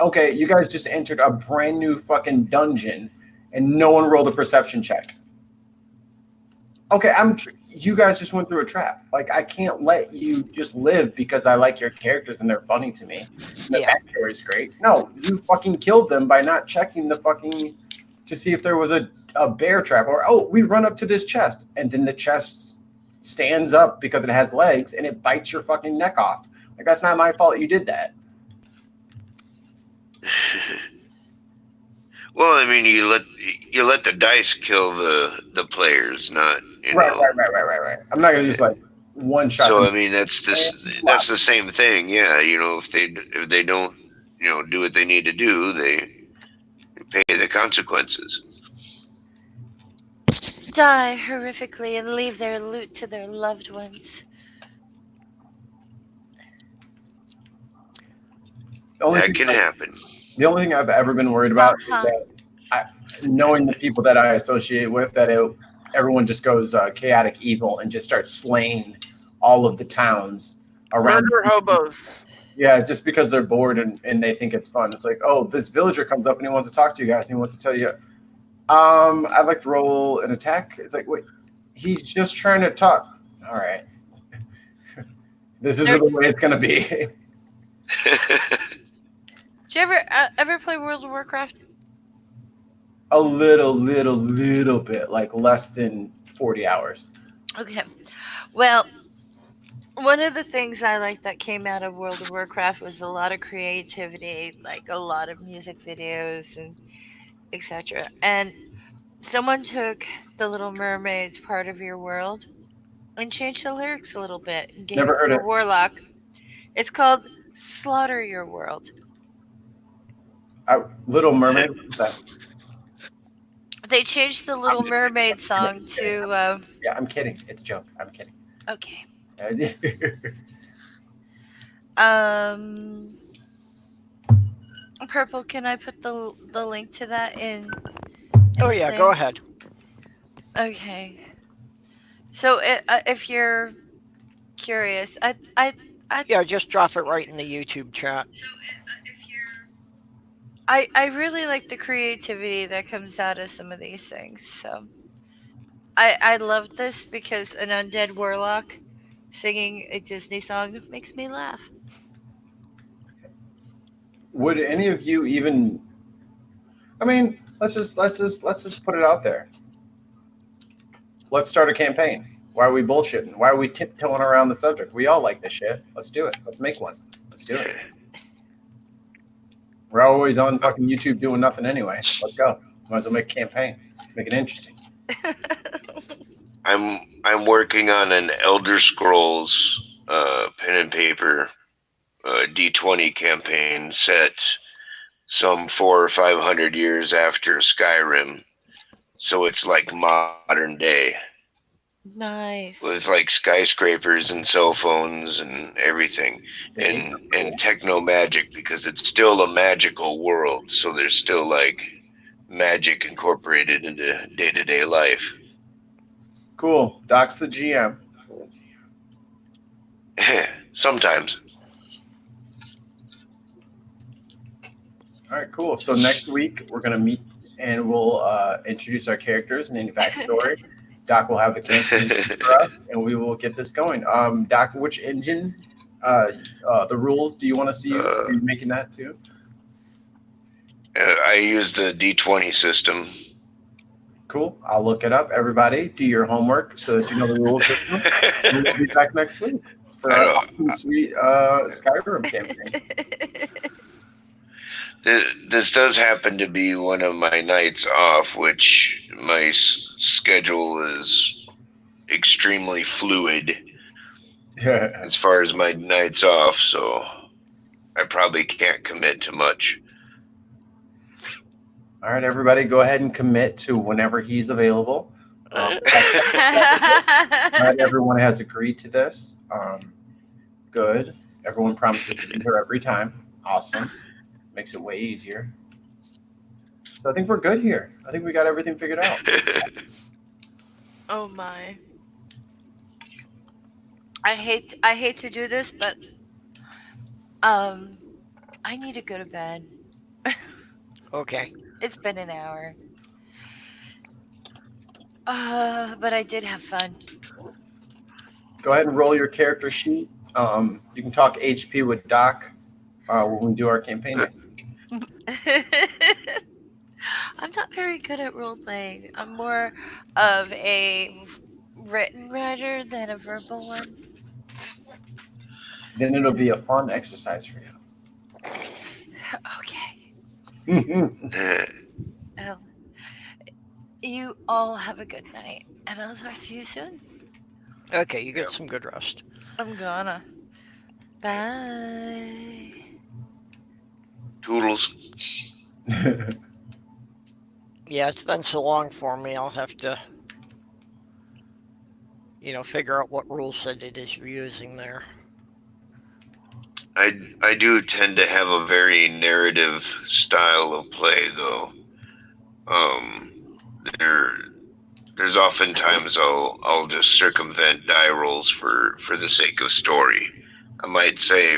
Okay, you guys just entered a brand new fucking dungeon and no one rolled a perception check. Okay, you guys just went through a trap. Like, I can't let you just live because I like your characters and they're funny to me. The backstory's great. No, you fucking killed them by not checking the fucking... to see if there was a bear trap, or, oh, we run up to this chest, and then the chest stands up because it has legs, and it bites your fucking neck off. Like, that's not my fault you did that. Well, I mean, you let the dice kill the players, not Right. I'm not gonna just like one shot. So I mean, that's the same thing. Yeah, if they don't do what they need to do, they pay the consequences. Die horrifically and leave their loot to their loved ones. That can happen. The only thing I've ever been worried about is that knowing the people that I associate with, that everyone just goes chaotic evil and just starts slaying all of the towns around. Murder hobos. Yeah, just because they're bored and they think it's fun. It's like, oh, this villager comes up and he wants to talk to you guys and he wants to tell you, I'd like to roll an attack. It's like, wait, he's just trying to talk. All right. This is the way it's going to be. Did you ever play World of Warcraft? A little bit, like less than 40 hours. Okay. Well, one of the things I liked that came out of World of Warcraft was a lot of creativity, like a lot of music videos and etc. And someone took the Little Mermaid's part of your world and changed the lyrics a little bit and gave Never heard it it. to Warlock. It's called Slaughter Your World. Little Mermaid? What's that? They changed the Little Mermaid song to... Yeah, I'm kidding. It's a joke. I'm kidding. Okay. Purple, can I put the link to that in Oh yeah, thing? Go ahead. Okay. So if you're curious, yeah, just drop it right in the YouTube chat. I really like the creativity that comes out of some of these things. So I love this because an undead warlock singing a Disney song makes me laugh. Would any of you even? I mean, let's just put it out there. Let's start a campaign. Why are we bullshitting? Why are we tiptoeing around the subject? We all like this shit. Let's do it. Let's make one. Let's do it. We're always on fucking YouTube doing nothing anyway. Let's go. Might as well make a campaign. Make it interesting. I'm working on an Elder Scrolls pen and paper D20 campaign set some 400 or 500 years after Skyrim, so it's like modern day. Nice. With like skyscrapers and cell phones and everything, and techno magic, because it's still a magical world. So there's still like magic incorporated into day-to-day life. Cool. Doc's the GM. Sometimes. All right, cool. So next week we're gonna meet and we'll introduce our characters and any backstory. Doc will have the campaign for us, and we will get this going. Doc, which engine? The rules. Do you want to see you? Are you making that too? I use the D20 system. Cool. I'll look it up. Everybody, do your homework so that you know the rules. We'll be back next week for our awesome, sweet Skyrim campaign. This does happen to be one of my nights off, which my schedule is extremely fluid as far as my nights off, so I probably can't commit to much. All right, everybody, go ahead and commit to whenever he's available. Not everyone has agreed to this. Good. Everyone promises to be here every time. Awesome. Makes it way easier. So I think we're good here. I think we got everything figured out. Oh my. I hate to do this, but I need to go to bed. Okay. It's been an hour. But I did have fun. Go ahead and roll your character sheet. You can talk HP with Doc when we do our campaign. I'm not very good at role playing. I'm more of a written writer than a verbal one. Then it'll be a fun exercise for you. Okay. Oh. You all have a good night, and I'll talk to you soon. Okay, you get some good rest. I'm gonna. Bye. Toodles. Yeah, it's been so long for me, I'll have to, figure out what rule set it is you're using there. I do tend to have a very narrative style of play, though. There's often times I'll just circumvent die rolls for the sake of story. I might say,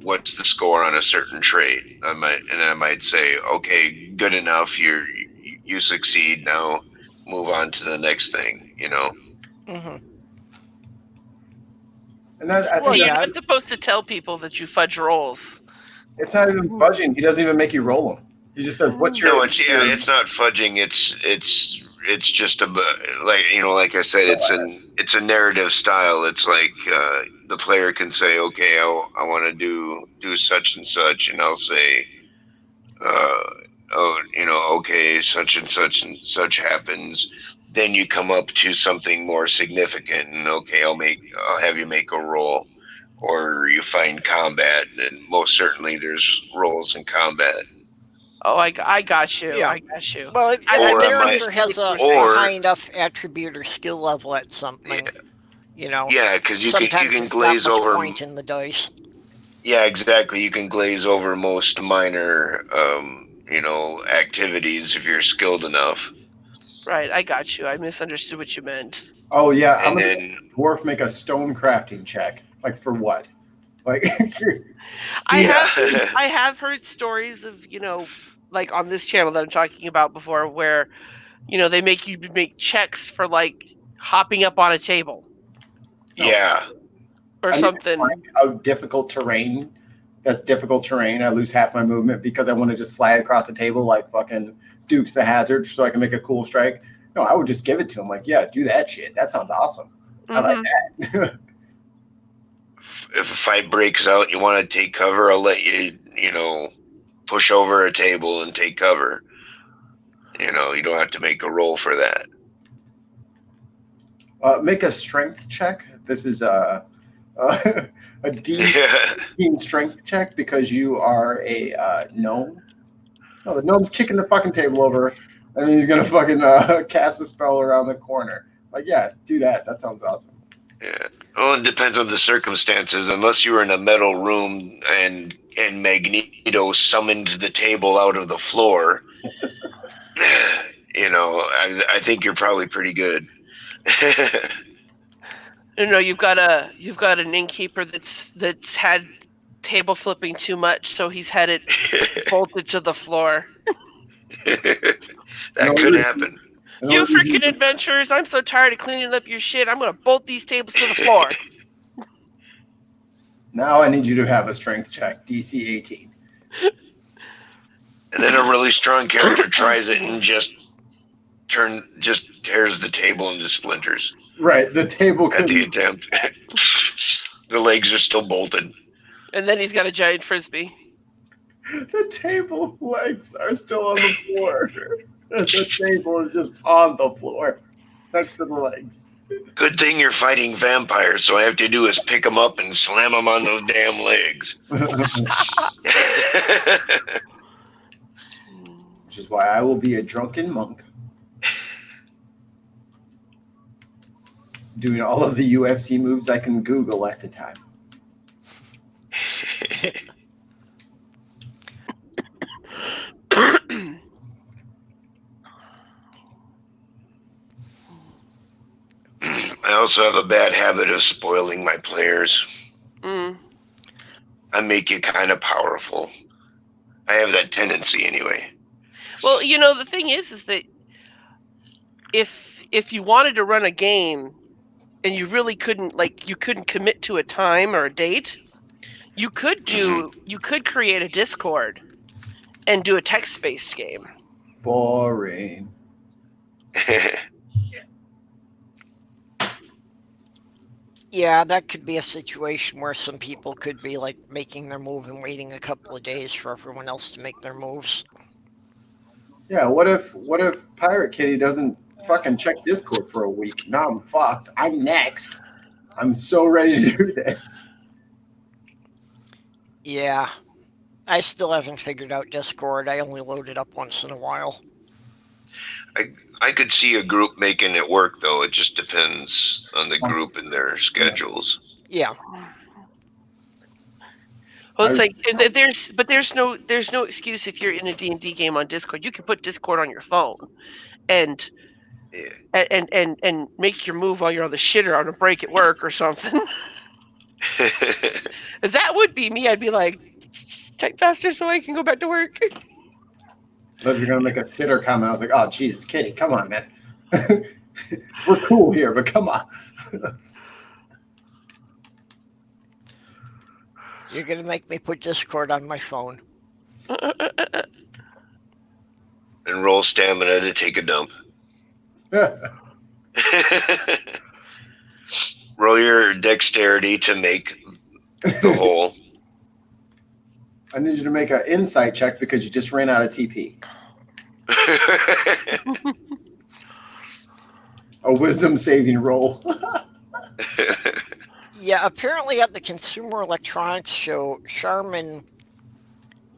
what's the score on a certain trait? I might say, okay, good enough. You succeed. Now move on to the next thing. Mm-hmm. And that, Well, you're not supposed to tell people that you fudge rolls. It's not even fudging. He doesn't even make you roll them. He just does. What's your? No, it's not fudging. It's just like I said, it's a narrative style. It's like the player can say, okay, I want to do such and such, and I'll say, okay, such and such happens. Then you come up to something more significant, and okay, I'll have you make a roll, or you find combat, and most certainly there's rolls in combat. Oh, I got you. Yeah. I got you. Well, if Or the I character might- has a or- high enough attribute or skill level at something, Yeah, because you sometimes can it's glaze not much over. point in the dice. Yeah, exactly. You can glaze over most minor, activities if you're skilled enough. Right, I got you. I misunderstood what you meant. Oh yeah, I'm And gonna then dwarf make a stone crafting check. Like for what? Like I Yeah. have heard stories of, like on this channel that I'm talking about before, where, they make you make checks for like hopping up on a table yeah, or I mean, something. a difficult terrain. That's difficult terrain. I lose half my movement because I want to just slide across the table like fucking Dukes of Hazzard so I can make a cool strike. No, I would just give it to him. Like, yeah, do that shit. That sounds awesome. I like that. if a fight breaks out, you want to take cover. I'll let you, push over a table and take cover. You don't have to make a roll for that. Make a strength check. This is a D strength check because you are a gnome. No, the gnome's kicking the fucking table over, and then he's gonna fucking cast a spell around the corner. Like, yeah, do that. That sounds awesome. Yeah. Well, it depends on the circumstances. Unless you were in a metal room and Magneto summoned the table out of the floor, I think you're probably pretty good. You've got an innkeeper that's had table flipping too much, so he's had it bolted to the floor. That could happen. You freaking adventurers! I'm so tired of cleaning up your shit. I'm gonna bolt these tables to the floor. Now I need you to have a strength check, DC 18. And then a really strong character tries it and just tears the table into splinters. Right, the table at the attempt. The legs are still bolted. And then he's got a giant frisbee. The table legs are still on the floor. The table is just on the floor next to the legs. Good thing you're fighting vampires, so all I have to do is pick them up and slam them on those damn legs. Which is why I will be a drunken monk. Doing all of the UFC moves I can Google at the time. I also have a bad habit of spoiling my players. I make you kind of powerful. I have that tendency anyway. Well, you know, the thing is that if you wanted to run a game and you really couldn't, like, you couldn't commit to a time or a date, you could create a Discord and do a text-based game. Boring. Yeah, that could be a situation where some people could be like making their move and waiting a couple of days for everyone else to make their moves. Yeah, what if Pirate Kitty doesn't fucking check Discord for a week? Now I'm fucked. I'm next. I'm so ready to do this. Yeah, I still haven't figured out Discord. I only load it up once in a while. I could see a group making it work, though. It just depends on the group and their schedules. Yeah. Well, it's like there's no excuse if you're in a D&D game on Discord. You can put Discord on your phone, and make your move while you're on the shitter on a break at work or something. That would be me. I'd be like, type faster so I can go back to work. Unless you're gonna make a shitter comment, I was like, "Oh Jesus, Kitty, come on, man. We're cool here, but come on." You're gonna make me put Discord on my phone. And roll stamina to take a dump. Roll your dexterity to make the hole. I need you to make an insight check because you just ran out of TP. A wisdom saving roll. Yeah, apparently at the Consumer Electronics Show, Charmin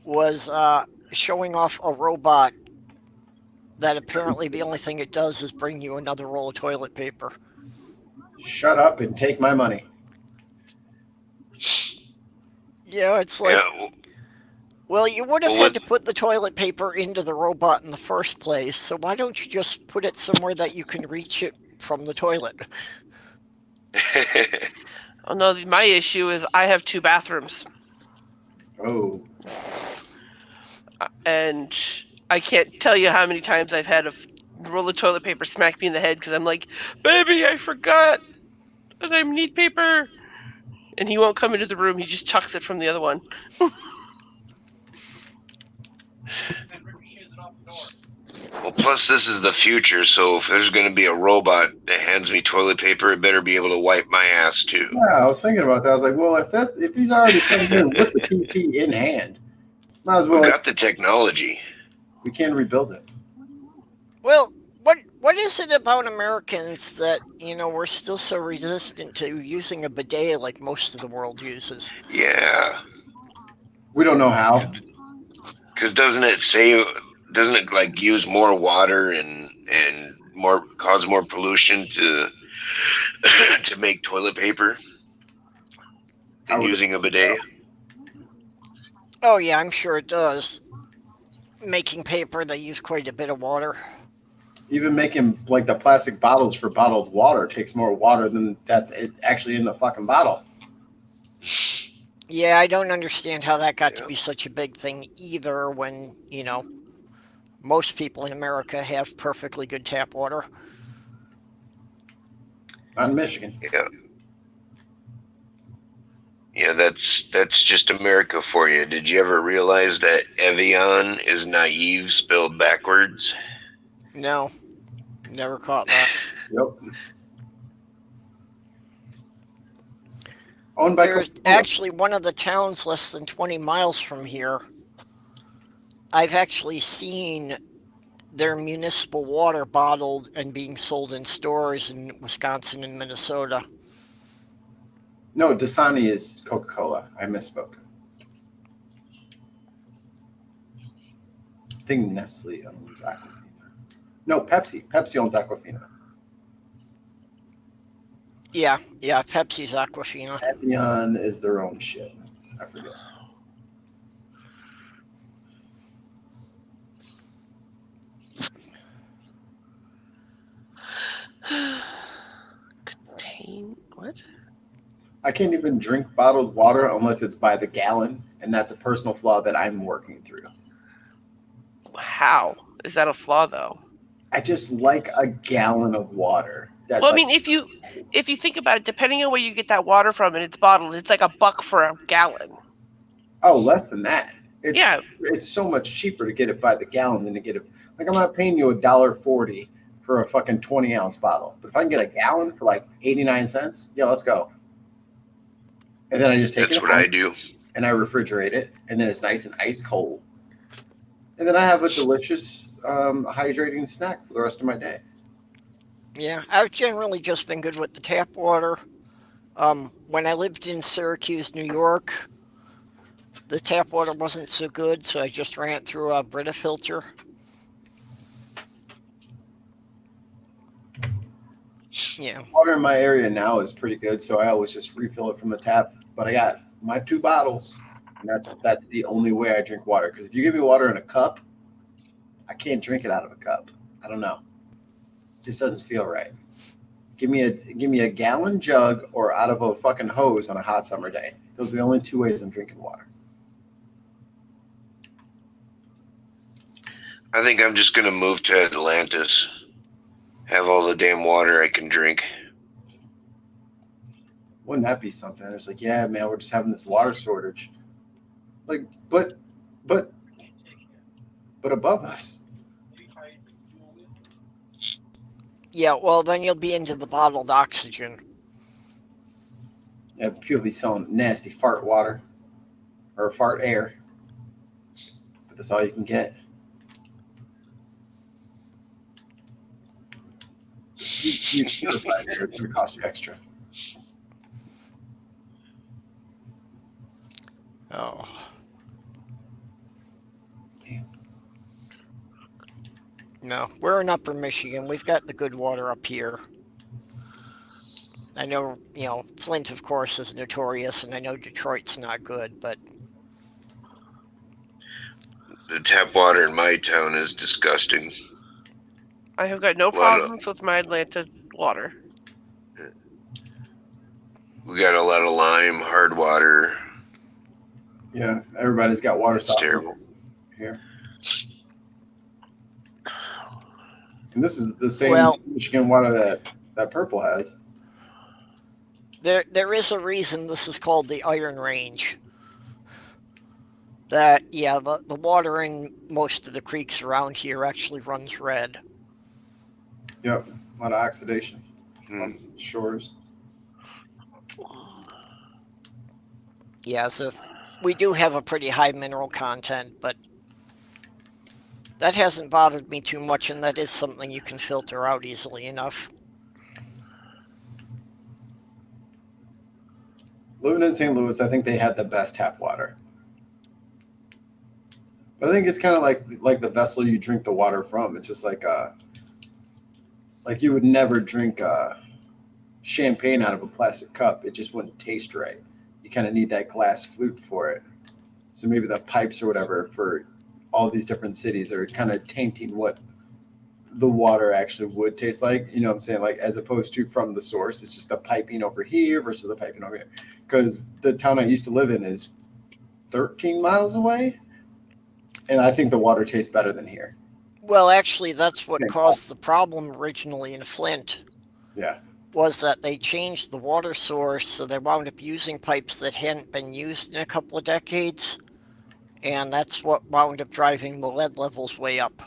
was showing off a robot that apparently the only thing it does is bring you another roll of toilet paper. Shut up and take my money. Yeah, it's like... Yeah. Well, you would have had to put the toilet paper into the robot in the first place, so why don't you just put it somewhere that you can reach it from the toilet? Oh no, my issue is I have 2 bathrooms. Oh. And I can't tell you how many times I've had a roll of toilet paper smack me in the head because I'm like, baby, I forgot that I need paper. And he won't come into the room. He just chucks it from the other one. Well, plus this is the future, so if there's going to be a robot that hands me toilet paper, it better be able to wipe my ass too. Yeah, I was thinking about that. I was like, well, if he's already coming in with the TP in hand, might as well. We got the technology. We can rebuild it. Well, what is it about Americans that, you know, we're still so resistant to using a bidet like most of the world uses? Yeah. We don't know how. Because doesn't it like use more water and cause more pollution to make toilet paper than using a bidet? Oh yeah, I'm sure it does. Making paper, they use quite a bit of water. Even making like the plastic bottles for bottled water takes more water than that's actually in the fucking bottle. Yeah, I don't understand how that got to be such a big thing either when, most people in America have perfectly good tap water. Not in Michigan. Yeah. Yeah, that's just America for you. Did you ever realize that Evian is naive spelled backwards? No, never caught that. Yep. Owned by There's Coca-Cola. actually one of the towns less than 20 miles from here. I've actually seen their municipal water bottled and being sold in stores in Wisconsin and Minnesota. No, Dasani is Coca-Cola. I misspoke. I think Nestle owns Aquafina. No, Pepsi. Pepsi owns Aquafina. Yeah, Pepsi's Aquafina. Evian is their own shit. I forget. Contain what? I can't even drink bottled water unless it's by the gallon, and that's a personal flaw that I'm working through. How is that a flaw, though? I just like a gallon of water. That's well, I mean, if you think about it, depending on where you get that water from and it's bottled, it's like $1 for a gallon. Oh, less than that. Yeah. It's so much cheaper to get it by the gallon than to get it. Like, I'm not paying you $1.40 for a fucking 20-ounce bottle. But if I can get a gallon for like 89 cents, yeah, let's go. And then I just take it. That's what I do. And I refrigerate it, and then it's nice and ice cold. And then I have a delicious hydrating snack for the rest of my day. Yeah, I've generally just been good with the tap water. When I lived in Syracuse, New York, the tap water wasn't so good, so I just ran it through a Brita filter. Yeah. Water in my area now is pretty good, so I always just refill it from the tap. But I got my 2 bottles, and that's the only way I drink water. Because if you give me water in a cup, I can't drink it out of a cup. I don't know. It just doesn't feel right. Give me a gallon jug or out of a fucking hose on a hot summer day. Those are the only 2 ways I'm drinking water. I think I'm just gonna move to Atlantis. Have all the damn water I can drink. Wouldn't that be something? It's like, yeah, man, we're just having this water shortage. Like, but above us. Yeah, well, then you'll be into the bottled oxygen. Yeah, people be selling nasty fart water or fart air. But that's all you can get. The sweet purified air is going to cost you extra. Oh. Damn. No, we're in Upper Michigan. We've got the good water up here. I know, Flint, of course, is notorious, and I know Detroit's not good, but The tap water in my town is disgusting. I have got no problems with my Atlanta water. We got a lot of lime, hard water. Yeah, everybody's got water It's softener terrible. here. And this is the same Michigan water that Purple has. there is a reason this is called the Iron Range. That, yeah, the water in most of the creeks around here actually runs red. Yep, a lot of oxidation on shores. Yeah, so we do have a pretty high mineral content, but that hasn't bothered me too much, and that is something you can filter out easily enough. Living in St. Louis, I think they had the best tap water. But I think it's kind of like the vessel you drink the water from. It's just like you would never drink champagne out of a plastic cup. It just wouldn't taste right. You kind of need that glass flute for it. So maybe the pipes or whatever for all these different cities are kind of tainting what the water actually would taste like. You know what I'm saying? Like, as opposed to from the source, it's just the piping over here versus the piping over here. Because the town I used to live in is 13 miles away, and I think the water tastes better than here. Well, actually, that's what Okay. caused the problem originally in Flint. Yeah. Was that they changed the water source, so they wound up using pipes that hadn't been used in a couple of decades, and that's what wound up driving the lead levels way up.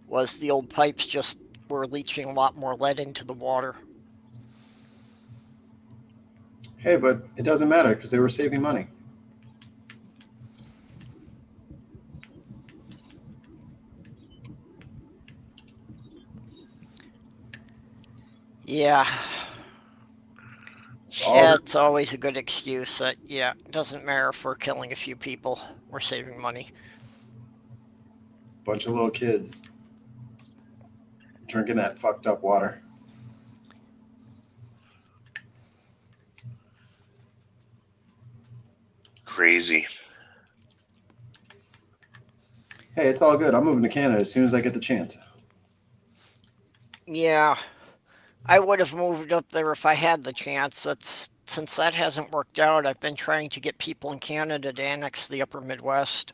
Was the old pipes just were leaching a lot more lead into the water. Hey, but it doesn't matter because they were saving money. Yeah. Yeah, it's always a good excuse that, yeah, it doesn't matter if we're killing a few people, we're saving money. Bunch of little kids drinking that fucked up water. Crazy. Hey, it's all good. I'm moving to Canada as soon as I get the chance. Yeah, I would have moved up there if I had the chance. Since that hasn't worked out, I've been trying to get people in Canada to annex the upper Midwest.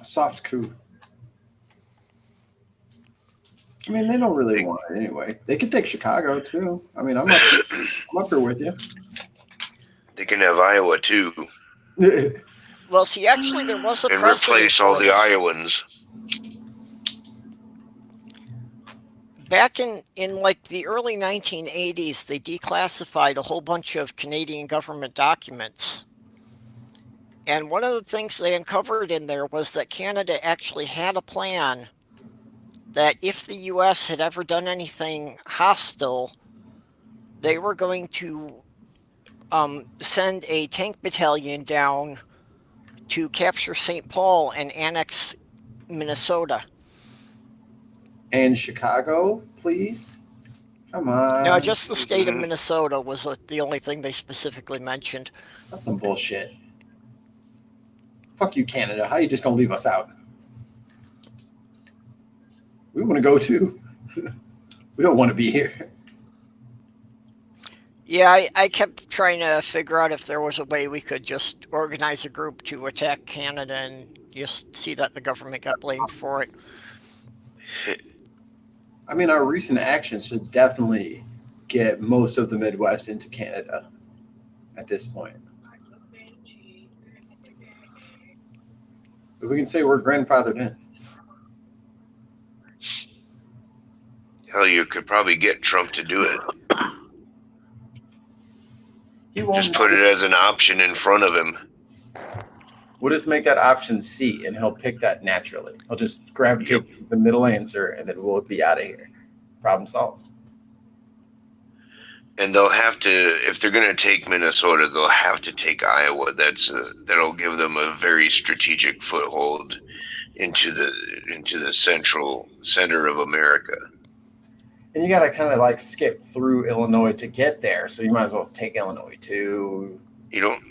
A soft coup. I mean, they don't really want it anyway. They could take Chicago too. I mean, I'm up here with you. They can have Iowa too. Well, see, actually, there was a and precedent replace all for the this. Iowans. Back in like the early 1980s, they declassified a whole bunch of Canadian government documents. And one of the things they uncovered in there was that Canada actually had a plan that if the US had ever done anything hostile, they were going to send a tank battalion down to capture St. Paul and annex Minnesota. And Chicago, please? Come on. No, just the state of Minnesota was the only thing they specifically mentioned. That's some bullshit. Fuck you, Canada. How you just gonna leave us out? We want to go too. We don't want to be here. Yeah, I kept trying to figure out if there was a way we could just organize a group to attack Canada and just see that the government got blamed for it. I mean, our recent actions should definitely get most of the Midwest into Canada at this point. But we can say we're grandfathered in. Hell, you could probably get Trump to do it. He won't. Just put it as an option in front of him. We'll just make that option C, and he'll pick that naturally. He'll just gravitate to the middle answer, and then we'll be out of here. Problem solved. And they'll have to, if they're going to take Minnesota, they'll have to take Iowa. That'll give them a very strategic foothold into the center of America. And you got to kind of like skip through Illinois to get there, so you might as well take Illinois too. You don't.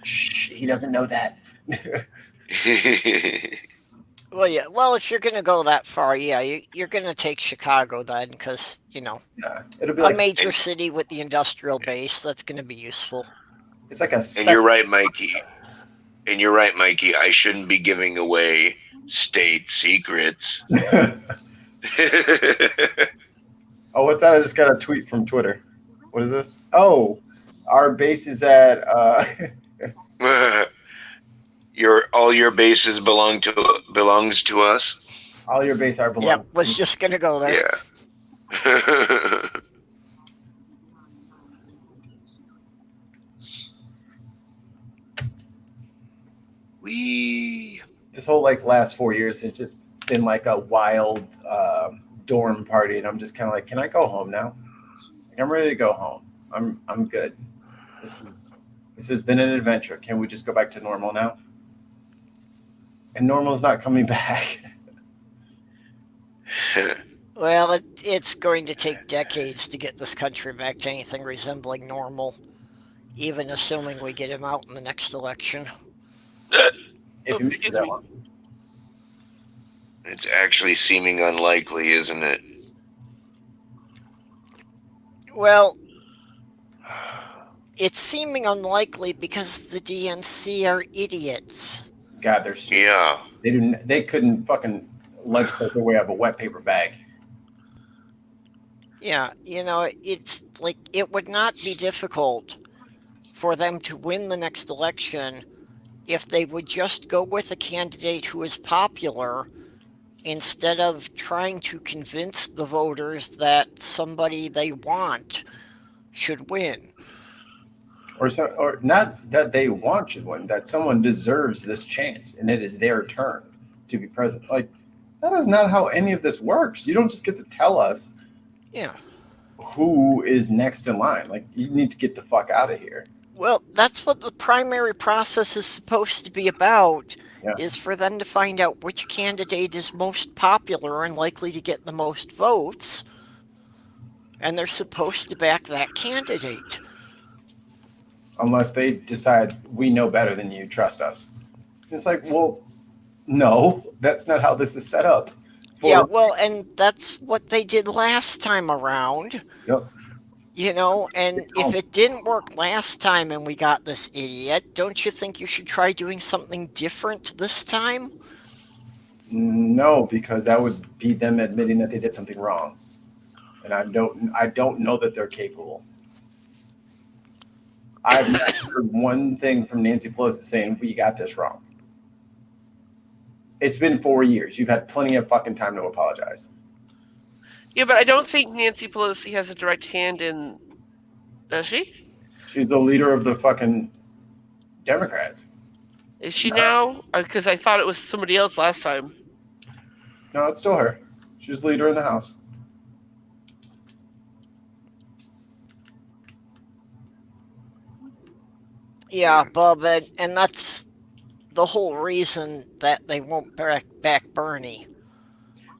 Shh, he doesn't know that. Well, yeah. Well, if you're going to go that far, yeah, you're going to take Chicago then, because, Yeah, it'll be a like major city with the industrial base, that's going to be useful. It's like a. And you're right, Mikey. I shouldn't be giving away state secrets. Oh, what's that? I just got a tweet from Twitter. What is this? Oh, our base is at. All your bases belongs to us. All your base are below. Yeah, was just going to go there. Yeah. This whole like last 4 years has just been like a wild dorm party, and I'm just kind of like, can I go home now? Like, I'm ready to go home. I'm good. This has been an adventure. Can we just go back to normal now? And normal's not coming back. Well, it's going to take decades to get this country back to anything resembling normal, even assuming we get him out in the next election. If you that one. It's actually seeming unlikely, isn't it? Well, it's seeming unlikely because the DNC are idiots. God, they're stupid. Yeah. They couldn't fucking legislate their way out of a wet paper bag. Yeah, it's like it would not be difficult for them to win the next election if they would just go with a candidate who is popular instead of trying to convince the voters that somebody they want should win. Or not that they want should win, that someone deserves this chance and it is their turn to be president. Like, that is not how any of this works. You don't just get to tell us who is next in line. Like, you need to get the fuck out of here. Well, that's what the primary process is supposed to be about, is for them to find out which candidate is most popular and likely to get the most votes, and they're supposed to back that candidate. Unless they decide we know better than you, trust us. It's like, well, no, that's not how this is set up. Well, and that's what they did last time around. Yep. And if it didn't work last time and we got this idiot, don't you think you should try doing something different this time? No, because that would be them admitting that they did something wrong. And I don't know that they're capable. I've not heard one thing from Nancy Pelosi saying, we got this wrong. It's been 4 years. You've had plenty of fucking time to apologize. Yeah, but I don't think Nancy Pelosi has a direct hand in... Does she? She's the leader of the fucking Democrats. Is she now? Because I thought it was somebody else last time. No, it's still her. She's the leader in the House. Yeah, Bub, and that's the whole reason that they won't back Bernie.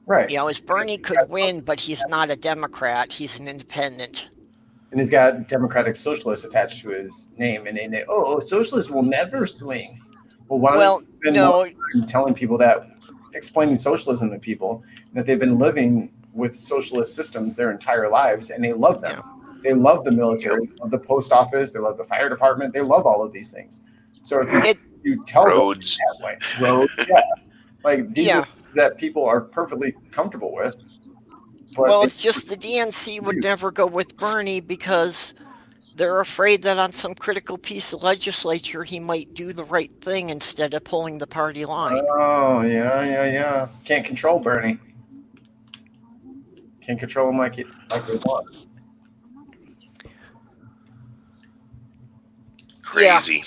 Right. Is Bernie could win, but he's not a Democrat. He's an independent. And he's got Democratic Socialist attached to his name. And they socialists will never swing. Well, no. Telling people that, explaining socialism to people, that they've been living with socialist systems their entire lives, and they love them. Yeah. They love the military, they love the post office, they love the fire department, they love all of these things. So if you tell roads them that way, roads, like these are that people are perfectly comfortable with. Well, it's just the DNC would never go with Bernie because they're afraid that on some critical piece of legislature he might do the right thing instead of pulling the party line. Oh, yeah. Can't control Bernie. Can't control him like they want. Crazy.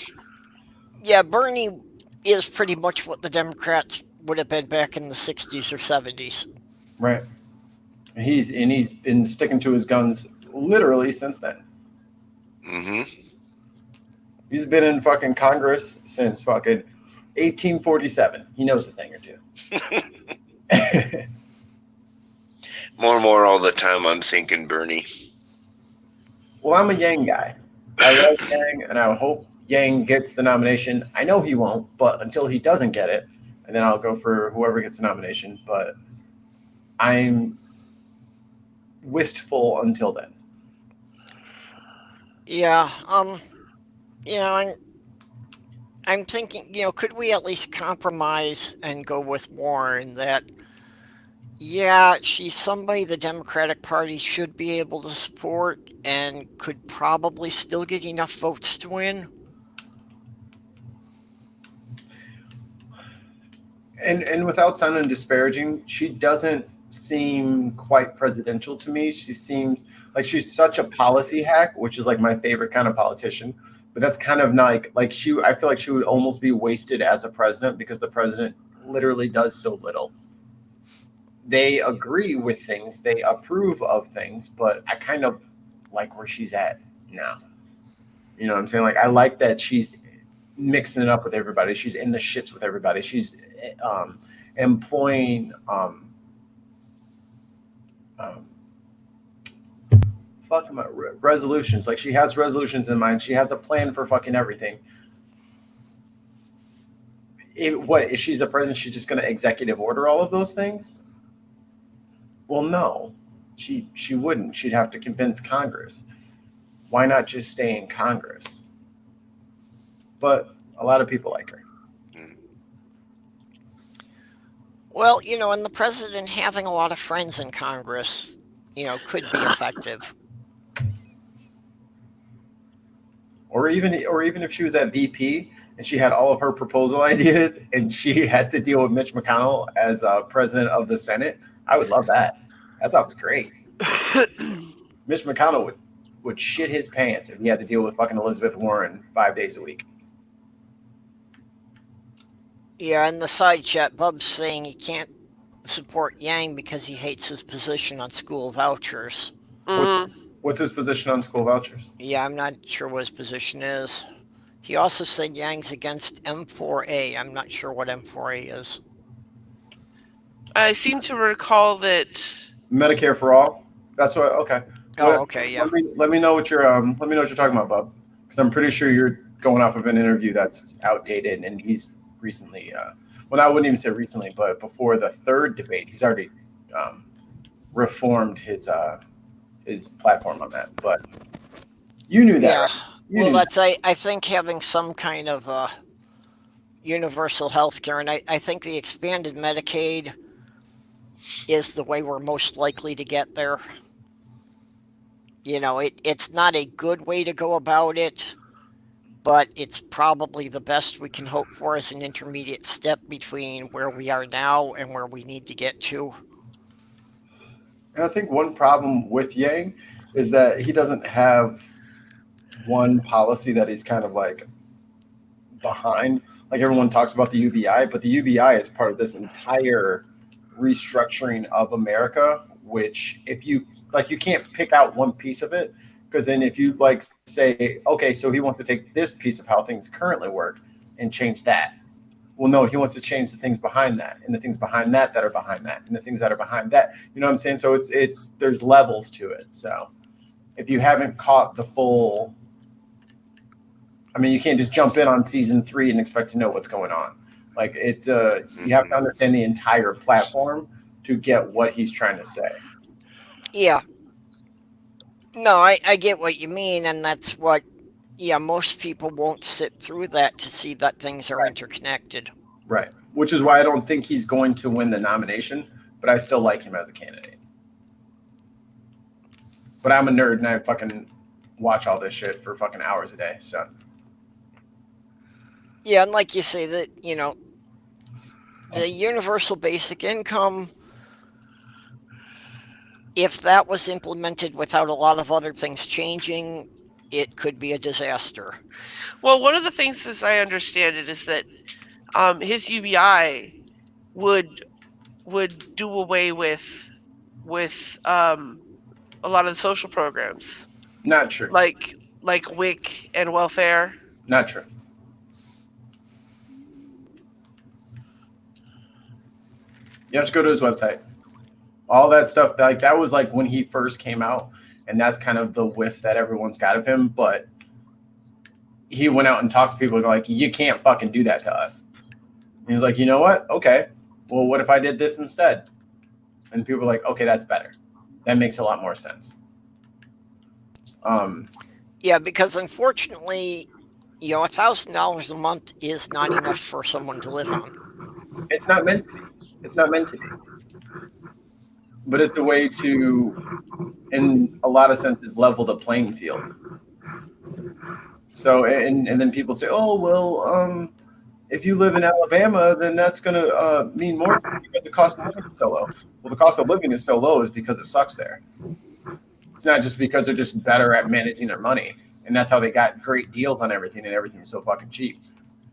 Yeah, Bernie is pretty much what the Democrats would have been back in the 60s or 70s. Right. He's been sticking to his guns literally since then. Mm-hmm. He's been in fucking Congress since fucking 1847. He knows a thing or two. More and more all the time I'm thinking Bernie. Well, I'm a Yang guy. I like Yang, and I hope Yang gets the nomination. I know he won't, but until he doesn't get it, and then I'll go for whoever gets the nomination. But I'm wistful until then. Yeah, I'm thinking, could we at least compromise and go with Warren that, she's somebody the Democratic Party should be able to support and could probably still get enough votes to win? And without sounding disparaging, she doesn't seem quite presidential to me. She seems like she's such a policy hack, which is like my favorite kind of politician. But that's kind of like I feel like she would almost be wasted as a president because the president literally does so little. They agree with things, they approve of things, but I kind of like where she's at now. You know what I'm saying? Like, I like that she's mixing it up with everybody. She's in the shits with everybody. She's employing resolutions. Like, she has resolutions in mind. She has a plan for fucking everything. if she's the president, she's just going to executive order all of those things? Well, no, she wouldn't. She'd have to convince Congress. Why not just stay in Congress? But a lot of people like her. Well, and the president having a lot of friends in Congress, could be effective. Or even if she was at VP and she had all of her proposal ideas and she had to deal with Mitch McConnell as president of the Senate, I would love that. That sounds great. Mitch McConnell would shit his pants if he had to deal with fucking Elizabeth Warren 5 days a week. Yeah, in the side chat, Bub's saying he can't support Yang because he hates his position on school vouchers. What's his position on school vouchers? Yeah, I'm not sure what his position is. He also said Yang's against M4A. I'm not sure what M4A is. I seem to recall that Medicare for all. That's what. Okay. Oh, okay. Yeah. Let me know what you're talking about, Bub, because I'm pretty sure you're going off of an interview that's outdated, and he's recently. Well, I wouldn't even say recently, but before the third debate, he's already reformed his platform on that. But you knew that. Yeah. Well, that's I think having some kind of universal health care, and I think the expanded Medicaid is the way we're most likely to get there. It's not a good way to go about it, but it's probably the best we can hope for as an intermediate step between where we are now and where we need to get to. And I think one problem with Yang is that he doesn't have one policy that he's kind of like behind. Like everyone talks about the UBI, but the UBI is part of this entire restructuring of America, which if you can't pick out one piece of it, because then if you say, okay, so he wants to take this piece of how things currently work and change that. Well, no, he wants to change the things behind that, and the things behind that are behind that, and the things that are behind that. You know what I'm saying? So it's there's levels to it. So if you haven't caught the full, you can't just jump in on season 3 and expect to know what's going on. It's you have to understand the entire platform to get what he's trying to say. Yeah. No, I get what you mean, and that's what. Yeah, most people won't sit through that to see that things are interconnected. Right. Which is why I don't think he's going to win the nomination, but I still like him as a candidate. But I'm a nerd and I fucking watch all this shit for fucking hours a day. So. Yeah, and like you say, that, the universal basic income, if that was implemented without a lot of other things changing, it could be a disaster. Well, one of the things, as I understand it, is that his UBI would do away with a lot of the social programs. Not true. Like WIC and welfare. Not true. You have to go to his website. All that stuff, that was when he first came out. And that's kind of the whiff that everyone's got of him. But he went out and talked to people you can't fucking do that to us. And he was like, you know what? Okay. Well, what if I did this instead? And people were like, okay, that's better. That makes a lot more sense. Yeah, because unfortunately, $1,000 a month is not enough for someone to live on. It's not meant to be. It's not meant to be. But it's the way to, in a lot of senses, level the playing field. So, and then people say, oh, well, if you live in Alabama, then that's going to mean more because the cost of living is so low. Well, the cost of living is so low is because it sucks there. It's not just because they're just better at managing their money. And that's how they got great deals on everything, and everything's so fucking cheap.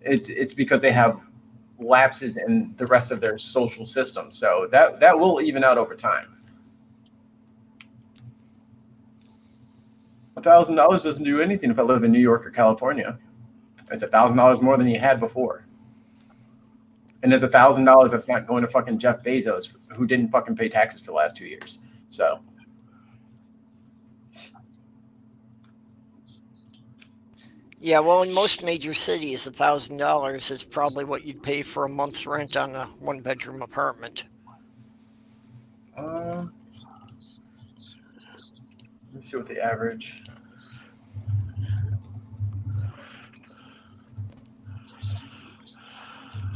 It's because they have lapses in the rest of their social system. So that will even out over time. $1,000 doesn't do anything if I live in New York or California. It's $1,000 more than you had before. And there's $1,000 that's not going to fucking Jeff Bezos, who didn't fucking pay taxes for the last 2 years. So. Yeah, well, in most major cities, $1,000 is probably what you'd pay for a month's rent on a one-bedroom apartment. Let me see what the average.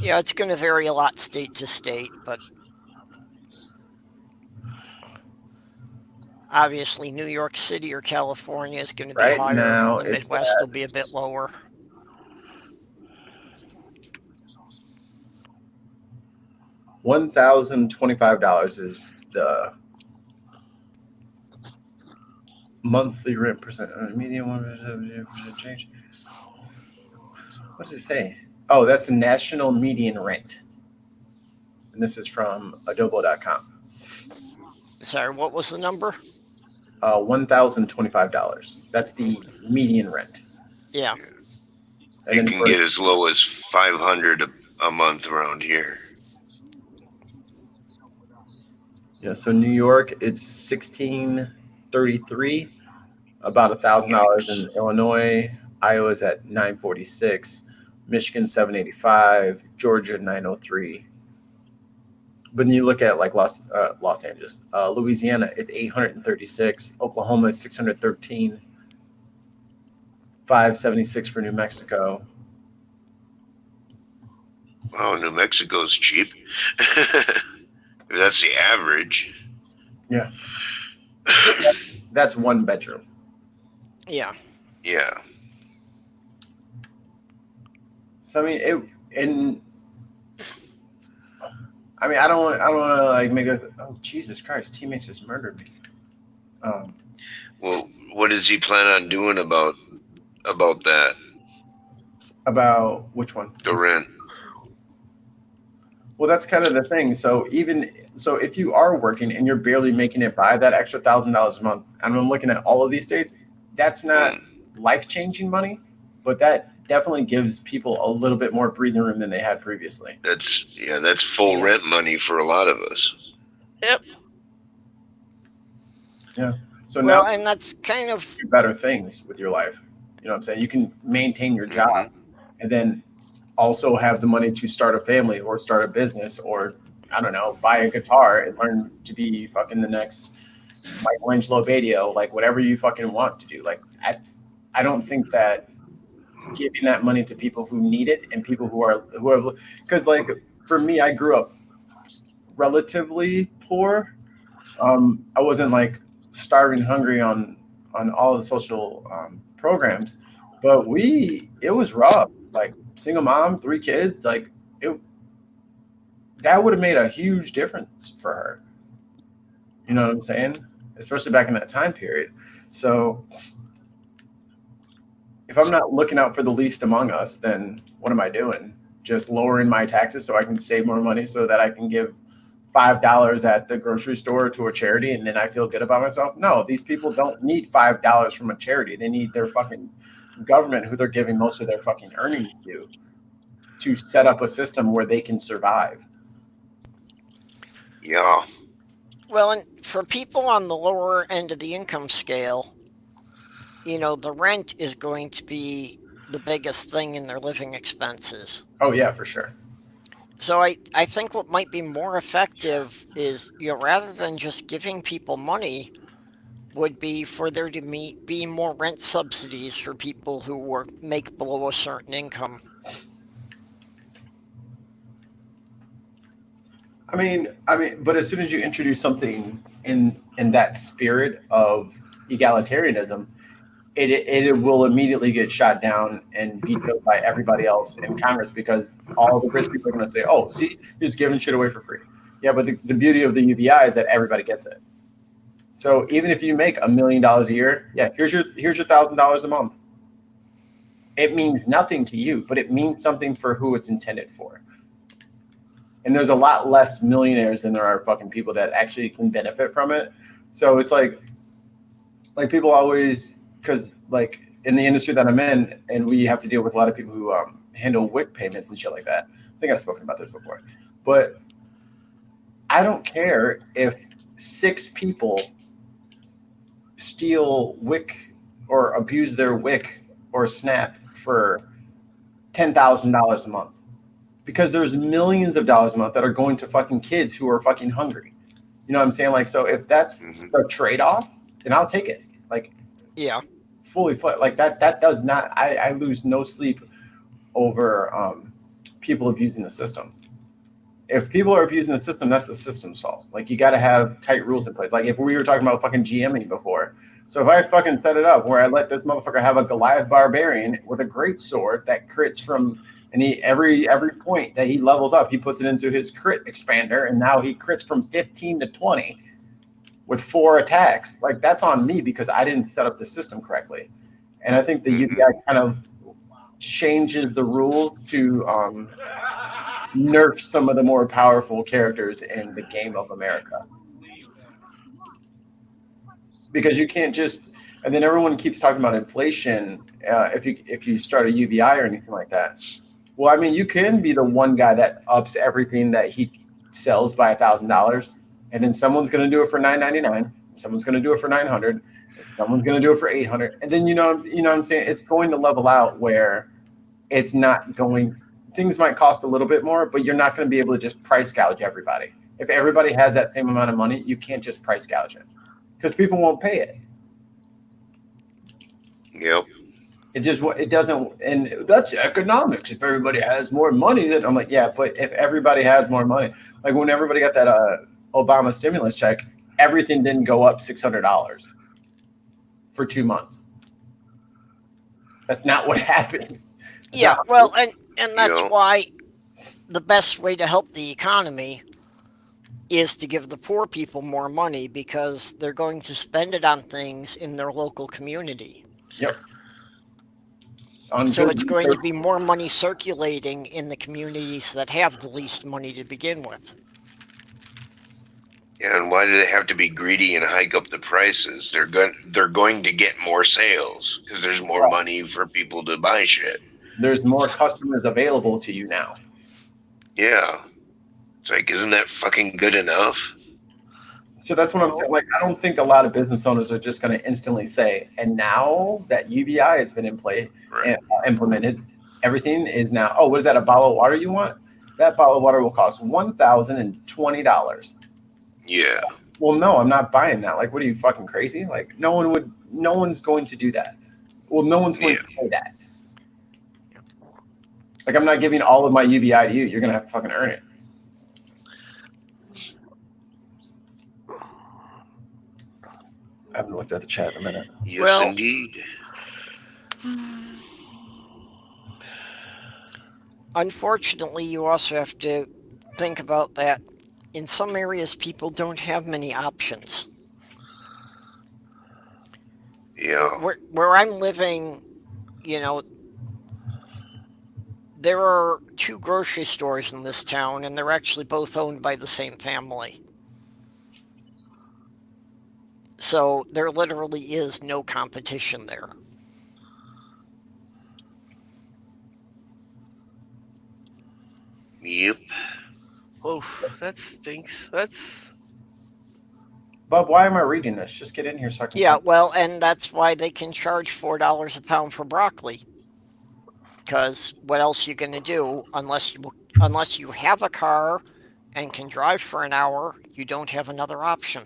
Yeah, it's going to vary a lot state to state, but obviously New York City or California is going to be Right higher. now, The it's Midwest will be a bit lower. $1,025 is the monthly rent percent. Median 1% change. What does it say? Oh, that's the national median rent. And this is from adobo.com. Sorry, what was the number? $1,025. That's the median rent. Yeah. And It then can get as low as 500 a month around here. Yeah, so New York, it's 1633, about $1,000 in Illinois. Iowa's at 946, Michigan 785, Georgia 903. But then you look at like Los Angeles, Louisiana, it's 836, Oklahoma is 613, 576 for New Mexico. Wow, New Mexico's cheap. That's the average. Yeah. That's one bedroom. Yeah. Yeah. So I mean, I don't want to like make this. Oh Jesus Christ! Teammates just murdered me. Well, what does he plan on doing about that? About which one? The rent. Well, that's kind of the thing. So if you are working and you're barely making it by, that extra $1,000 a month, and I'm looking at all of these states, that's not life-changing money, but that definitely gives people a little bit more breathing room than they had previously. That's full rent money for a lot of us. Yep. Yeah. So well, now, and that's kind of do better things with your life. You know what I'm saying? You can maintain your job and then also have the money to start a family or start a business or, I don't know, buy a guitar and learn to be fucking the next Michelangelo Badio, like whatever you fucking want to do. Like, I don't think that giving that money to people who need it and people who have, because like for me, I grew up relatively poor. I wasn't like starving hungry on all of the social programs, but it was rough. Like single mom, 3 kids, like that would have made a huge difference for her. You know what I'm saying? Especially back in that time period. So if I'm not looking out for the least among us, then what am I doing? Just lowering my taxes so I can save more money so that I can give $5 at the grocery store to a charity and then I feel good about myself? No, these people don't need $5 from a charity. They need their fucking government, who they're giving most of their fucking earnings to set up a system where they can survive. Yeah. Well, and for people on the lower end of the income scale, the rent is going to be the biggest thing in their living expenses. Oh yeah, for sure. So I think what might be more effective is, rather than just giving people money, would be for there to be more rent subsidies for people who make below a certain income. I mean, but as soon as you introduce something in that spirit of egalitarianism, it will immediately get shot down and vetoed by everybody else in Congress, because all the rich people are going to say, "Oh, see, you're just giving shit away for free." Yeah, but the beauty of the UBI is that everybody gets it. So even if you make $1 million a year, yeah, here's your $1,000 a month. It means nothing to you, but it means something for who it's intended for. And there's a lot less millionaires than there are fucking people that actually can benefit from it. So it's like people always, because like in the industry that I'm in, and we have to deal with a lot of people who handle WIC payments and shit like that. I think I've spoken about this before, but I don't care if 6 people steal WIC or abuse their WIC or SNAP for $10,000 a month, because there's millions of dollars a month that are going to fucking kids who are fucking hungry. You know what I'm saying? Like, so if that's the trade-off, then I'll take it. Like, yeah, fully flat. Like that does not. I lose no sleep over people abusing the system. If people are abusing the system, that's the system's fault. Like, you got to have tight rules in place. Like, if we were talking about fucking GMing before, so if I fucking set it up where I let this motherfucker have a Goliath barbarian with a great sword that crits from, and he every point that he levels up, he puts it into his crit expander, and now he crits from 15 to 20 with 4 attacks. Like, that's on me because I didn't set up the system correctly. And I think the UBI kind of changes the rules to nerf some of the more powerful characters in the game of America. Because you can't just, and then everyone keeps talking about inflation if you start a UBI or anything like that. Well, I mean, you can be the one guy that ups everything that he sells by $1,000, and then someone's going to do it for $9.99, someone's going to do it for $900, and someone's going to do it for $800, and then you know what I'm saying, it's going to level out where it's not going. Things might cost a little bit more, but you're not going to be able to just price gouge everybody. If everybody has that same amount of money, you can't just price gouge it because people won't pay it. Yep. It doesn't, and that's economics. If everybody has more money, then I'm like, yeah, but if everybody has more money, like when everybody got that Obama stimulus check, everything didn't go up $600 for 2 months. That's not what happens. Yeah, well, and that's why the best way to help the economy is to give the poor people more money, because they're going to spend it on things in their local community. Yep. So it's going to be more money circulating in the communities that have the least money to begin with. Yeah, and why do they have to be greedy and hike up the prices? They're going to get more sales because there's more money for people to buy shit. There's more customers available to you now. Yeah. It's like, isn't that fucking good enough? So that's what I'm saying. Like, I don't think a lot of business owners are just going to instantly say, and now that UBI has been in play and implemented, everything is now, oh, what is that, a bottle of water you want? That bottle of water will cost $1,020. Yeah. Well, no, I'm not buying that. Like, what are you, fucking crazy? Like, no one's going to do that. Well, no one's going to pay that. Like, I'm not giving all of my UBI to you. You're going to have to fucking earn it. I haven't looked at the chat in a minute. Yes, indeed. Unfortunately, you also have to think about that in some areas people don't have many options. Yeah. Where I'm living, there are 2 grocery stores in this town, and they're actually both owned by the same family. So there literally is no competition there. Yep. Oh, that stinks. That's... Bob, why am I reading this? Just get in here so I can... Yeah, well, and that's why they can charge $4 a pound for broccoli. Because what else are you going to do unless you have a car and can drive for an hour? You don't have another option.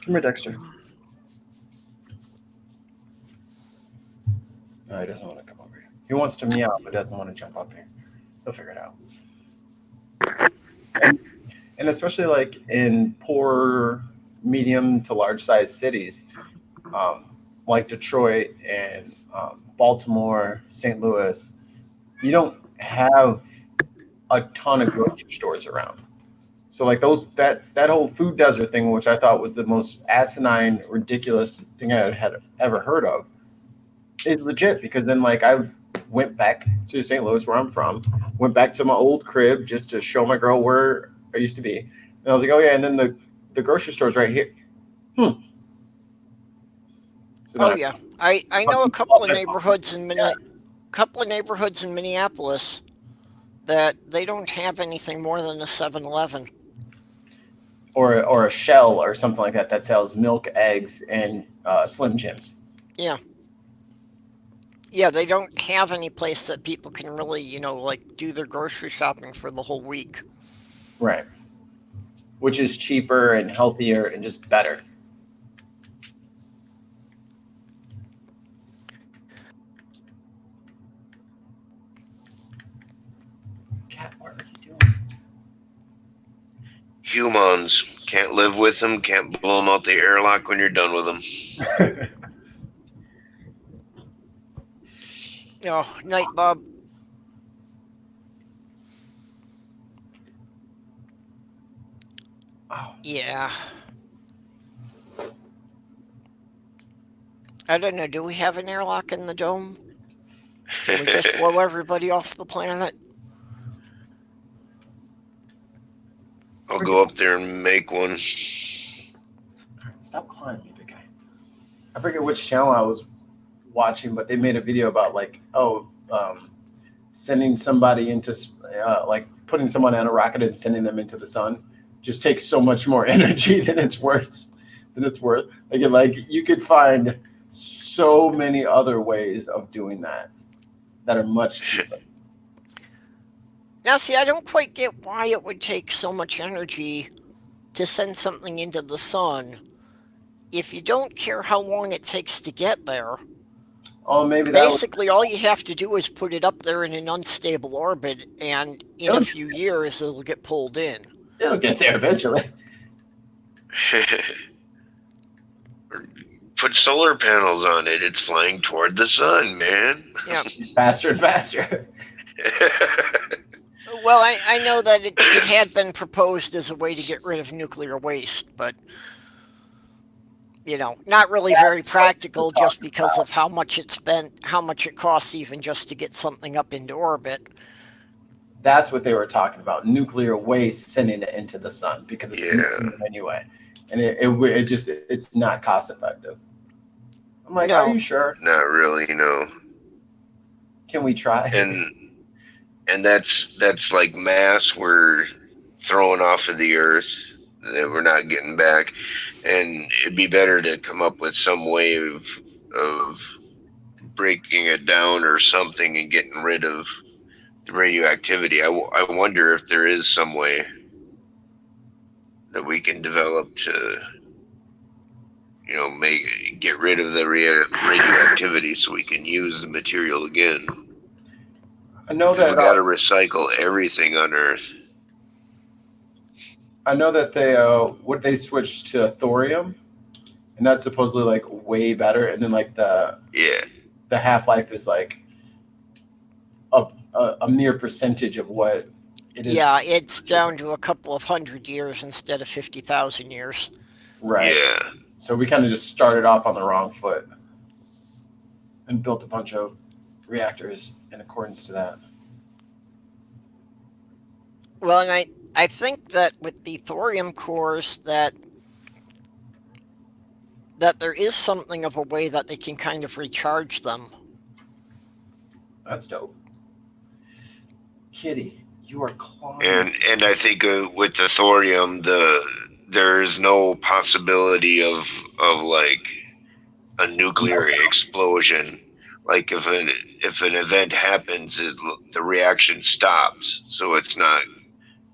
Come here, Dexter. No, he doesn't want to come over here. He wants to meow, but doesn't want to jump up here. He'll figure it out. And especially like in poor, medium to large size cities, like Detroit and Baltimore, St. Louis, you don't have a ton of grocery stores around. So like that whole food desert thing, which I thought was the most asinine, ridiculous thing I had ever heard of, is legit, because then like I went back to St. Louis, where I'm from, went back to my old crib just to show my girl where I used to be. And I was like, oh yeah, and then the grocery store's right here. So oh yeah, I know a couple of neighborhoods in Minneapolis that they don't have anything more than a 7-Eleven. or a Shell or something like that sells milk, eggs, and Slim Jims. Yeah. Yeah, they don't have any place that people can really, like do their grocery shopping for the whole week. Right. Which is cheaper and healthier and just better. Cat, what are you doing? Humans can't live with them, can't blow them out the airlock when you're done with them. Oh, night, Bob. Oh. Yeah. I don't know. Do we have an airlock in the dome? Can we just blow everybody off the planet? I'll go up there and make one. Stop climbing me, big guy. I forget which channel I was watching, but they made a video about sending somebody into putting someone on a rocket and sending them into the sun just takes so much more energy than it's worth. Like you could find so many other ways of doing that are much cheaper. Now, see, I don't quite get why it would take so much energy to send something into the sun if you don't care how long it takes to get there. Oh, maybe basically all you have to do is put it up there in an unstable orbit, and in a few years it'll get pulled in. It'll get there eventually. Put solar panels on it. It's flying toward the sun, man. Yeah. Faster and faster. Well, I know that it had been proposed as a way to get rid of nuclear waste, but not really very practical just because of how much it costs even just to get something up into orbit. That's what they were talking about, nuclear waste, sending it into the sun, because it's nuclear anyway. And it's not cost effective. I'm like, Are you sure? Not really, no. Can we try? And that's like mass we're throwing off of the Earth that we're not getting back. And it'd be better to come up with some way of breaking it down or something and getting rid of the radioactivity. I wonder if there is some way that we can develop to, get rid of the radioactivity so we can use the material again. I know that we got to recycle everything on Earth. I know that they switched to thorium, and that's supposedly like way better. And then like the half-life is like a mere percentage of what it is. Yeah, it's down to a couple of 100 years instead of 50,000 years. Right. Yeah. So we kind of just started off on the wrong foot and built a bunch of reactors in accordance to that. Well, and I think that with the thorium cores that there is something of a way that they can kind of recharge them. That's dope. Kitty, you are climbing. And I think with the thorium, there is no possibility of like a nuclear explosion. Like if an event happens, the reaction stops, so it's not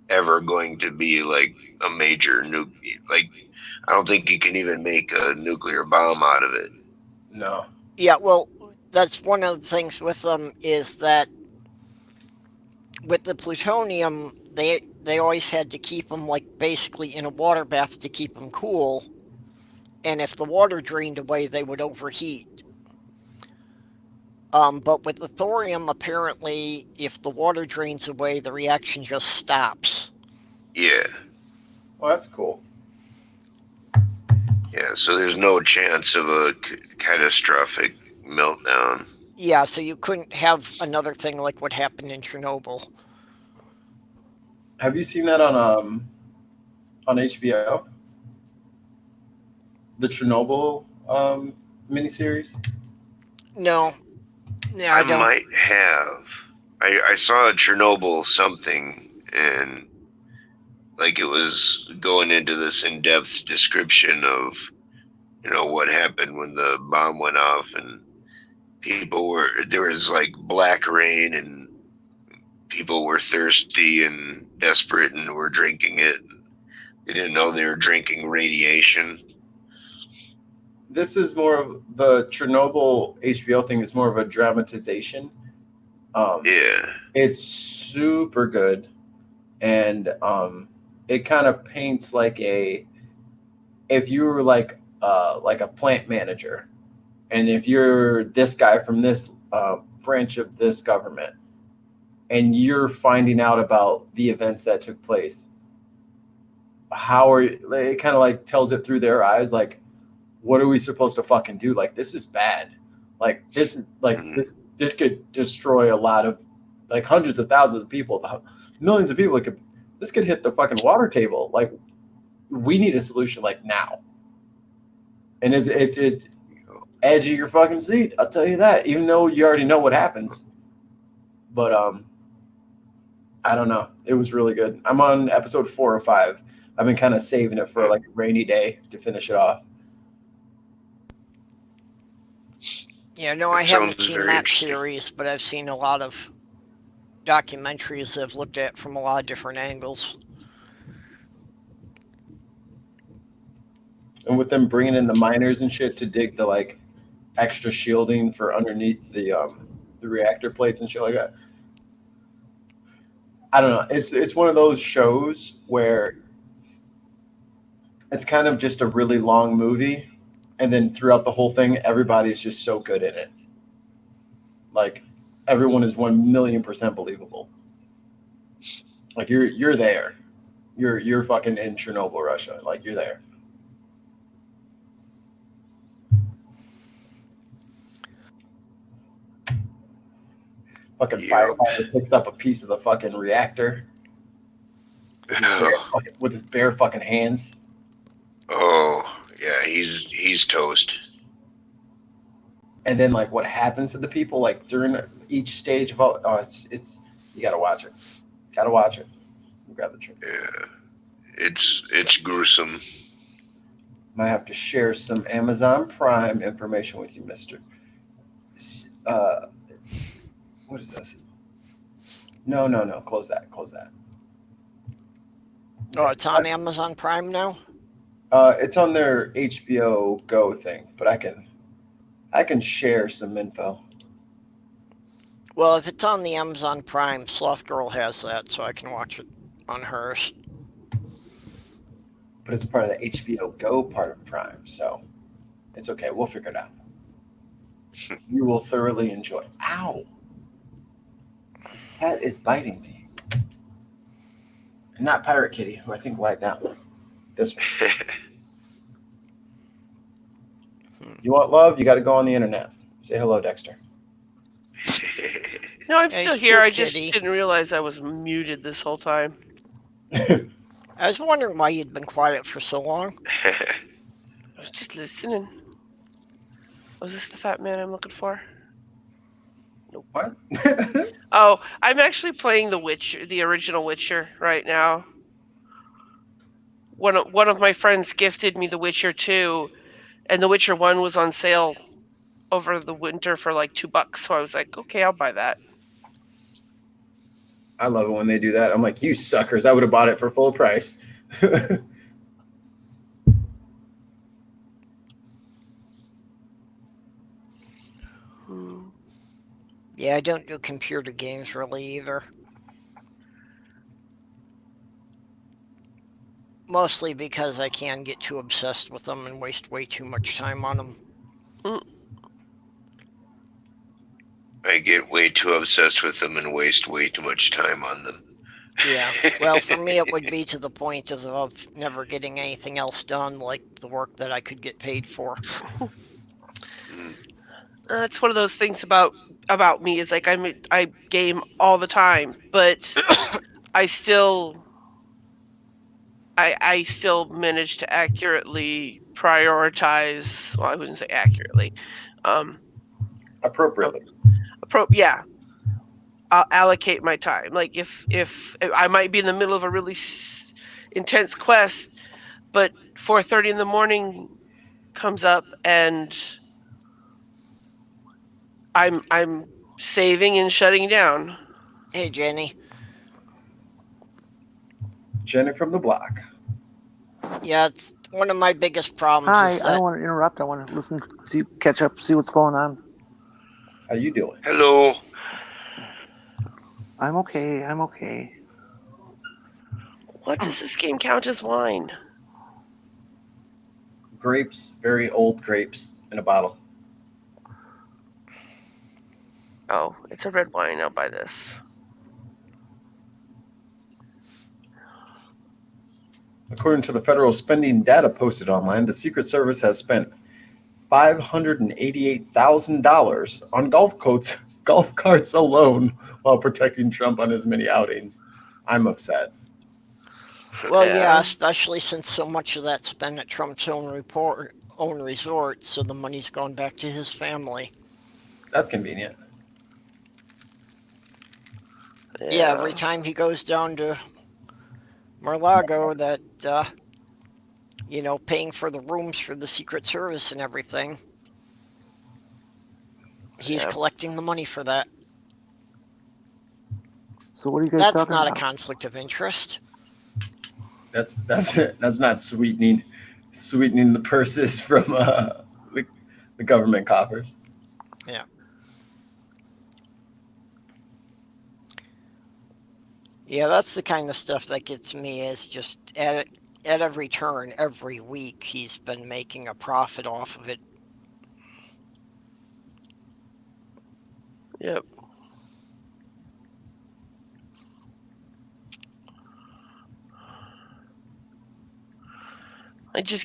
ever going to be like a major like I don't think you can even make a nuclear bomb out of it. No. Yeah, well, that's one of the things with them is that with the plutonium, they always had to keep them like basically in a water bath to keep them cool, and if the water drained away, they would overheat. But with the thorium, apparently, if the water drains away, the reaction just stops. Yeah. Well, that's cool. Yeah, so there's no chance of a catastrophic meltdown. Yeah, so you couldn't have another thing like what happened in Chernobyl. Have you seen that on HBO? The Chernobyl miniseries? No. Yeah, I don't. Might have. I saw a Chernobyl something, and like it was going into this in-depth description of, you know, what happened when the bomb went off, and there was like black rain, and people were thirsty and desperate and were drinking it. They didn't know they were drinking radiation. This is more of the Chernobyl HBO thing is more of a dramatization. Yeah. It's super good, and it kind of paints like if you were like a plant manager, and if you're this guy from this branch of this government, and you're finding out about the events that took place, how are you, it kind of like tells it through their eyes, like, what are we supposed to fucking do? Like, this is bad. Like, this this could destroy a lot of, like, hundreds of thousands of people, millions of people. This could hit the fucking water table. Like, we need a solution like now. And it's edge of your fucking seat. I'll tell you that. Even though you already know what happens. But I don't know. It was really good. I'm on episode 4 or 5. I've been kind of saving it for like a rainy day to finish it off. Yeah, no, I haven't seen that series, but I've seen a lot of documentaries that I've looked at from a lot of different angles. And with them bringing in the miners and shit to dig the like extra shielding for underneath the reactor plates and shit like that. I don't know. It's one of those shows where it's kind of just a really long movie, and then throughout the whole thing, everybody is just so good in it. Like, everyone is 1,000,000% believable. Like, you're there. You're fucking in Chernobyl, Russia. Like, you're there. Fucking firefighter picks up a piece of the fucking reactor with his bare fucking hands. Oh yeah, he's toast. And then like what happens to the people like during each stage of all? Oh, it's you gotta watch it. Gotta watch it. Grab the trigger. Yeah, it's gruesome. Might have to share some Amazon Prime information with you, Mister. What is this? No. Close that. Oh, it's on Amazon Prime now? It's on their HBO Go thing, but I can share some info. Well, if it's on the Amazon Prime, Sloth Girl has that, so I can watch it on hers. But it's part of the HBO Go part of Prime, so it's okay. We'll figure it out. You will thoroughly enjoy. Ow! This cat is biting me. And not Pirate Kitty, who I think lied down. This one. You want love? You got to go on the internet. Say hello, Dexter. No, I'm still here. I just didn't realize I was muted this whole time. I was wondering why you'd been quiet for so long. I was just listening. Was this the fat man I'm looking for? Nope. What? Oh, I'm actually playing The Witcher, the original Witcher, right now. One of my friends gifted me The Witcher 2, and The Witcher 1 was on sale over the winter for like $2. So I was like, okay, I'll buy that. I love it when they do that. I'm like, you suckers! I would have bought it for full price. Yeah, I don't do computer games really either. Mostly because I can get too obsessed with them and waste way too much time on them. I get way too obsessed with them and waste way too much time on them. Yeah, well, for me it would be to the point of never getting anything else done, like the work that I could get paid for. It's one of those things about me is like I game all the time, but I still manage to accurately prioritize. Well, I wouldn't say accurately. Appropriately. Yeah. I'll allocate my time. Like if I might be in the middle of a really intense quest, but 4:30 in the morning comes up and I'm saving and shutting down. Hey, Jenny. Jenny from the block. Yeah, it's one of my biggest problems. Hi, is that I don't want to interrupt. I want to listen, catch up, see what's going on. How you doing? Hello. I'm okay. I'm okay. What does this game count as wine? Grapes, very old grapes in a bottle. Oh, it's a red wine. I'll buy this. According to the federal spending data posted online, the Secret Service has spent $588,000 on golf carts alone while protecting Trump on his many outings. I'm upset. Well, yeah, especially since so much of that's been at Trump's own resort, so the money's gone back to his family. That's convenient. Yeah, every time he goes down to Mar-a-Lago, that, paying for the rooms for the Secret Service and everything, he's collecting the money for that. So what are you guys That's talking not about? a conflict of interest. That's not sweetening the purses from the government coffers. Yeah. Yeah, that's the kind of stuff that gets me, is just at every turn, every week, he's been making a profit off of it. Yep.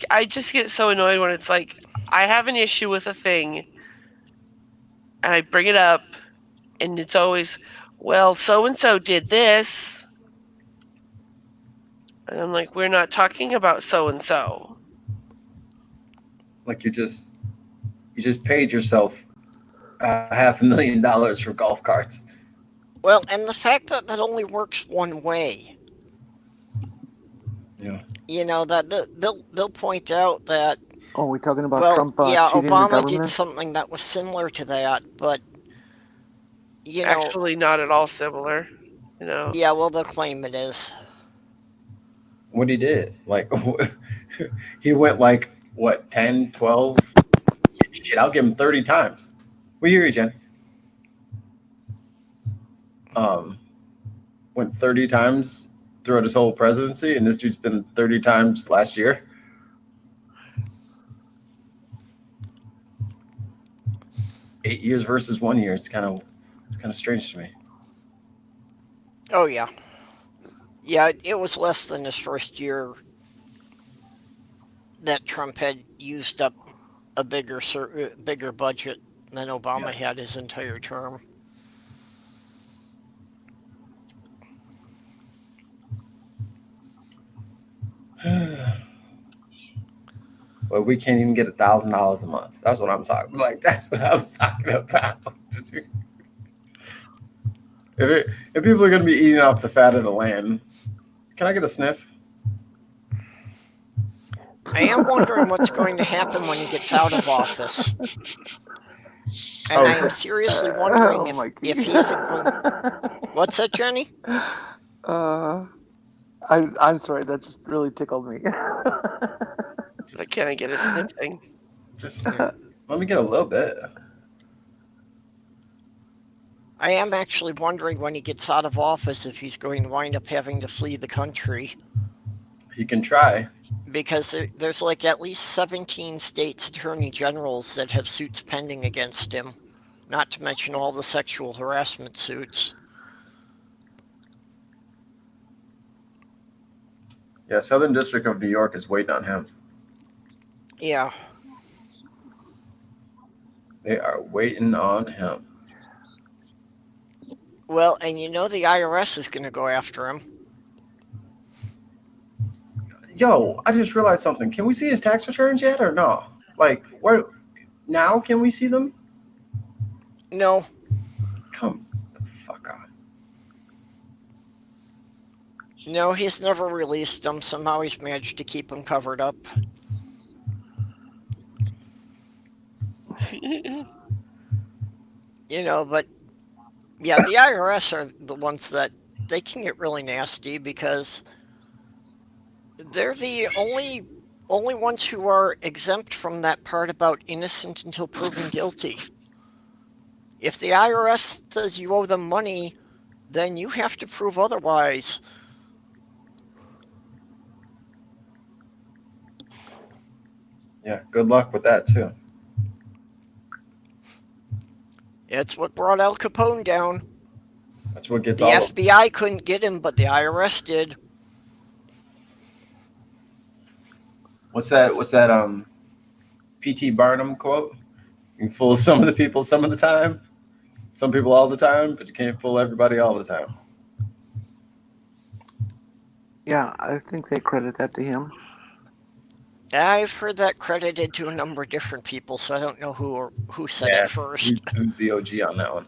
I just get so annoyed when it's like, I have an issue with a thing and I bring it up and it's always, well, so-and-so did this. And I'm like, we're not talking about so-and-so. Like you just paid yourself $500,000 for golf carts. Well, and the fact that that only works one way. Yeah. That they'll point out that. Oh, we're talking about Trump cheating the Obama government? did something that was similar to that, but actually not at all similar. Yeah, well, they'll claim it is. What he did, like, he went like what, 10, 12? Shit, I'll give him 30 times. We hear you, Jen. Went 30 times throughout his whole presidency, and this dude's been 30 times last year. Eight years versus 1 year. It's kind of strange to me. Oh yeah. Yeah, it was less than his first year that Trump had used up a bigger budget than Obama had his entire term. Well, we can't even get $1,000 a month. That's what I'm talking about. Like, that's what I was talking about. If people are going to be eating off the fat of the land, can I get a sniff? I am wondering what's going to happen when he gets out of office. And I am seriously wondering if he isn't going... What's that, Jenny? I'm sorry, that just really tickled me. Why can't I get a sniff thing? Just let me get a little bit. I am actually wondering when he gets out of office if he's going to wind up having to flee the country. He can try. Because there's like at least 17 states attorney generals that have suits pending against him, not to mention all the sexual harassment suits. Yeah, Southern District of New York is waiting on him. Yeah. They are waiting on him. Well, and the IRS is going to go after him. Yo, I just realized something. Can we see his tax returns yet or no? Like, where now can we see them? No. Come the fuck on. No, he's never released them. Somehow he's managed to keep them covered up. But yeah, the IRS are the ones that they can get really nasty because they're the only ones who are exempt from that part about innocent until proven guilty. If the IRS says you owe them money, then you have to prove otherwise. Yeah, good luck with that too. It's what brought Al Capone down. That's what gets The all FBI couldn't get him, but the IRS did. What's that P.T. Barnum quote? You can fool some of the people some of the time, some people all the time, but you can't fool everybody all the time. Yeah, I think they credit that to him. I've heard that credited to a number of different people, so I don't know who said it first. Who's the OG on that one?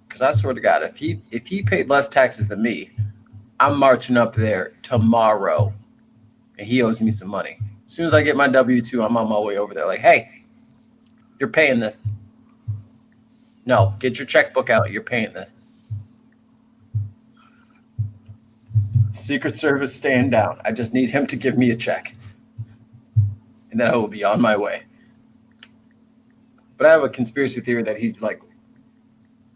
Because I swear to God, if he paid less taxes than me, I'm marching up there tomorrow, and he owes me some money. As soon as I get my W-2, I'm on my way over there. Like, hey, you're paying this. No, get your checkbook out. You're paying this. Secret Service, stand down. I just need him to give me a check, and then I will be on my way. But I have a conspiracy theory that he's like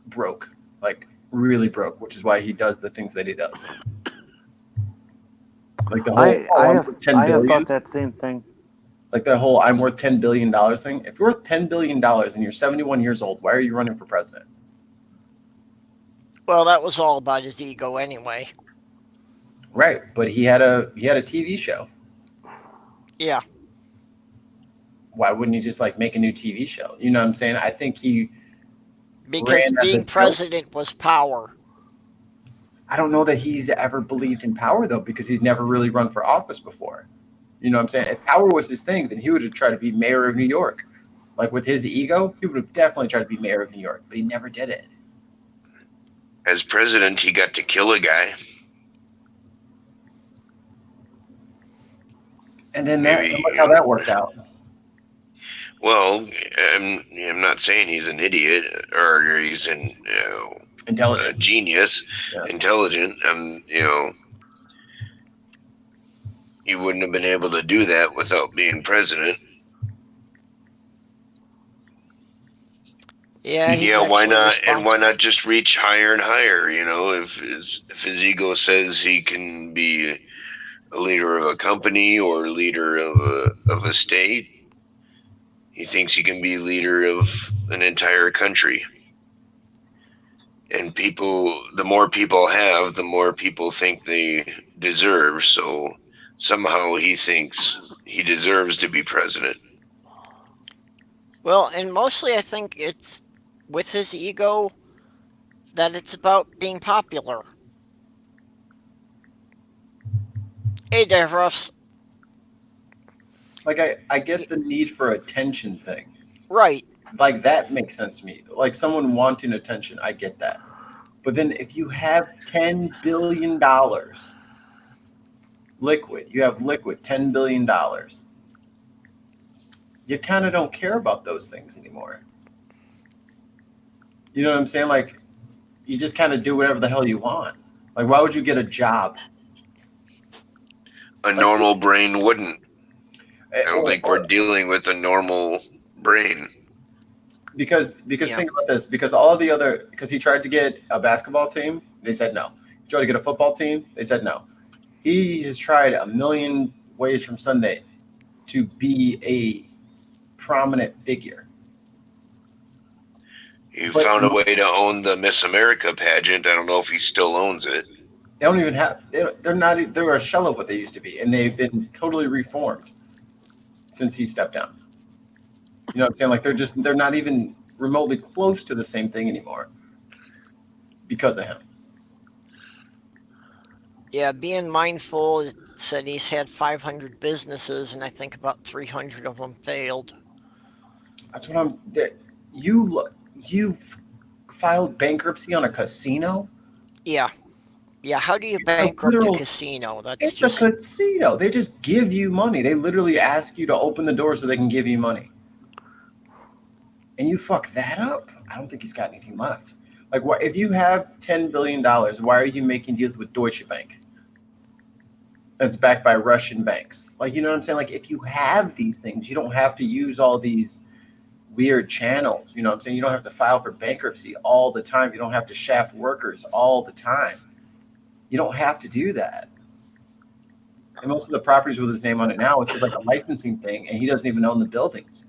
broke, like really broke, which is why he does the things that he does. Like the whole I have thought that same thing. Like the whole I'm worth $10 billion thing. If you're worth $10 billion and you're 71 years old, why are you running for president? Well, that was all about his ego anyway. Right, but he had a TV show. Yeah. Why wouldn't he just like make a new TV show? You know what I'm saying? I think because being president was power. I don't know that he's ever believed in power though, because he's never really run for office before. You know what I'm saying? If power was his thing, then he would have tried to be mayor of New York. Like with his ego, he would have definitely tried to be mayor of New York, but he never did it. As president, he got to kill a guy. And then look how that worked out. Well, I'm not saying he's an idiot or he's an intelligent, genius, intelligent. He wouldn't have been able to do that without being president. Yeah, why not? And why not just reach higher and higher? If his ego says he can be a leader of a company or leader of a state, he thinks he can be leader of an entire country. And the more people have, the more people think they deserve. So somehow he thinks he deserves to be president. Well, and mostly I think it's with his ego that it's about being popular. Hey, Davros. Like I get the need for attention thing. Right. Like that makes sense to me. Like someone wanting attention, I get that. But then if you have $10 billion liquid, $10 billion. You kind of don't care about those things anymore. You know what I'm saying? Like you just kind of do whatever the hell you want. Like why would you get a job? A normal brain wouldn't. I don't think we're dealing with a normal brain. Because think about this. Because he tried to get a basketball team, they said no. He tried to get a football team, they said no. He has tried a million ways from Sunday to be a prominent figure. He found a way to own the Miss America pageant. I don't know if he still owns it. They don't even have. They're a shell of what they used to be, and they've been totally reformed since he stepped down. You know what I'm saying? Like they're not even remotely close to the same thing anymore because of him. Yeah, being mindful said he's had 500 businesses, and I think about 300 of them failed. That's what you filed bankruptcy on a casino. Yeah. How do you a bankrupt a literal- casino? That's It's just a casino. They just give you money. They literally ask you to open the door so they can give you money. And you fuck that up? I don't think he's got anything left. Like, if you have $10 billion, why are you making deals with Deutsche Bank? That's backed by Russian banks. Like, you know what I'm saying? Like, if you have these things, you don't have to use all these weird channels. You know what I'm saying? You don't have to file for bankruptcy all the time. You don't have to shaft workers all the time. You don't have to do that. And most of the properties with his name on it now, it's just like a licensing thing, and he doesn't even own the buildings.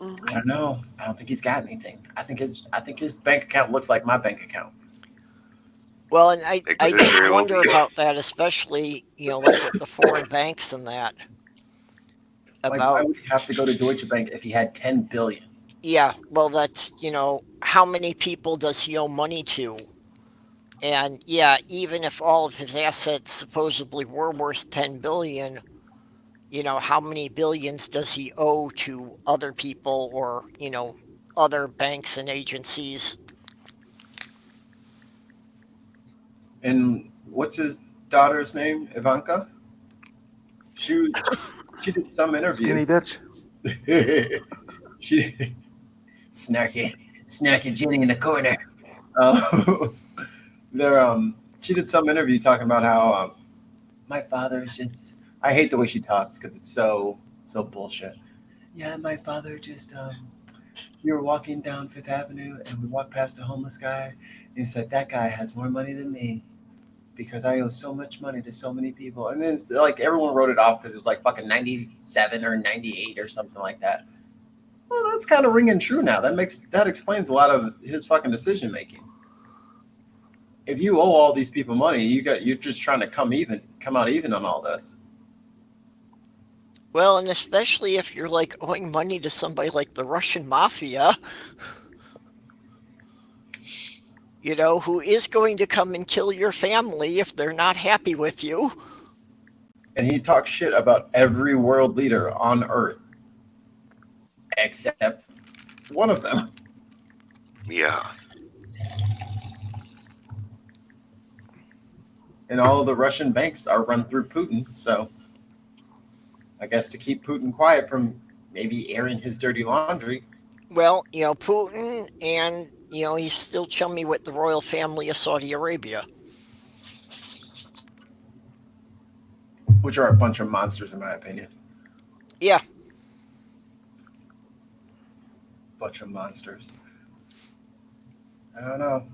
I don't know. I don't think he's got anything. I think his bank account looks like my bank account. well, and I just wonder about that, especially like with the foreign banks and that. Like, why would he have to go to Deutsche Bank if he had 10 billion? Yeah, well, that's how many people does he owe money to? And yeah, even if all of his assets supposedly were worth 10 billion, how many billions does he owe to other people or, other banks and agencies? And what's his daughter's name? Ivanka? She did some interview. Skinny bitch. She snarky Jenny in the corner. She did some interview talking about how my father is just. I hate the way she talks because it's so bullshit. Yeah, my father just. We were walking down Fifth Avenue and we walked past a homeless guy and he said that guy has more money than me because I owe so much money to so many people. And then like everyone wrote it off because it was like fucking 97 or 98 or something like that. Well, that's kind of ringing true now. That explains a lot of his fucking decision making. If you owe all these people money, you're just trying to come out even on all this. Well, and especially if you're like owing money to somebody like the Russian mafia, who is going to come and kill your family if they're not happy with you. And he talks shit about every world leader on Earth, except one of them. Yeah. And all of the Russian banks are run through Putin, so I guess to keep Putin quiet from maybe airing his dirty laundry. Well, Putin, and, he's still chummy with the royal family of Saudi Arabia. Which are a bunch of monsters, in my opinion. Yeah. Bunch of monsters. I don't know.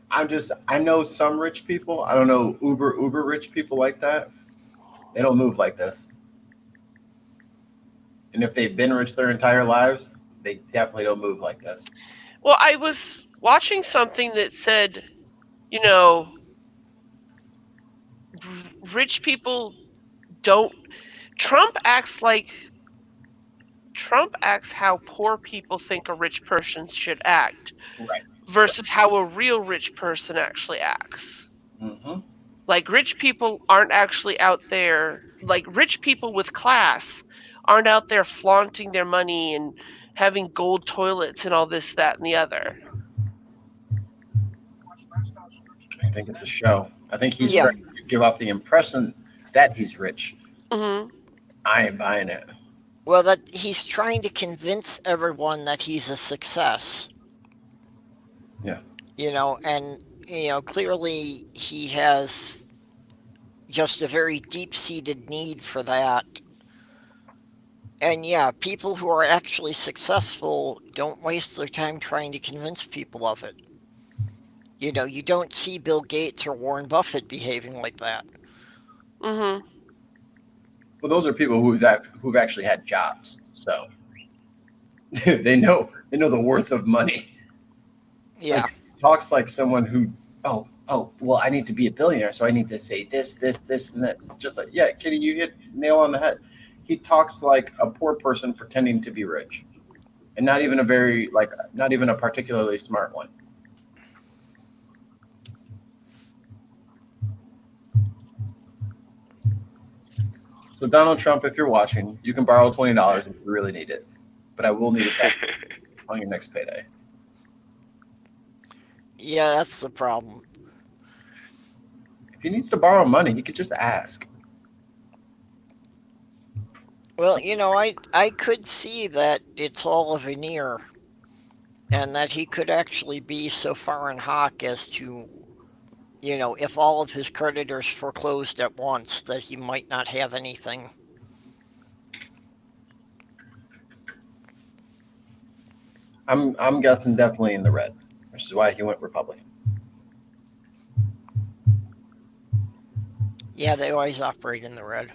I know some rich people. I don't know uber rich people like that. They don't move like this. And if they've been rich their entire lives, they definitely don't move like this. Well, I was watching something that said, rich people don't. Trump acts how poor people think a rich person should act, Right. Versus how a real rich person actually acts. Mm-hmm. Like, rich people aren't actually out there. Like, rich people with class aren't out there flaunting their money and having gold toilets and all this, that, and the other. I think it's a show. I think he's trying to give off the impression that he's rich. Mm-hmm. I ain't buying it. Well, that he's trying to convince everyone that he's a success. Yeah. And, clearly he has just a very deep-seated need for that. And yeah, people who are actually successful don't waste their time trying to convince people of it. You don't see Bill Gates or Warren Buffett behaving like that. Mm-hmm. Well, those are people who've actually had jobs, so they know the worth of money. Yeah. Like, talks like someone who, well, I need to be a billionaire, so I need to say this, and this. Just like, yeah, Kitty, you hit nail on the head. He talks like a poor person pretending to be rich, and not even a particularly smart one. So Donald Trump, if you're watching, you can borrow $20 if you really need it, but I will need it back. on your next payday. Yeah, that's the problem. If he needs to borrow money, he could just ask. Well, I could see that it's all a veneer, and that he could actually be so far in hock as to, if all of his creditors foreclosed at once, that he might not have anything. I'm guessing definitely in the red, which is why he went Republican. Yeah, they always operate in the red.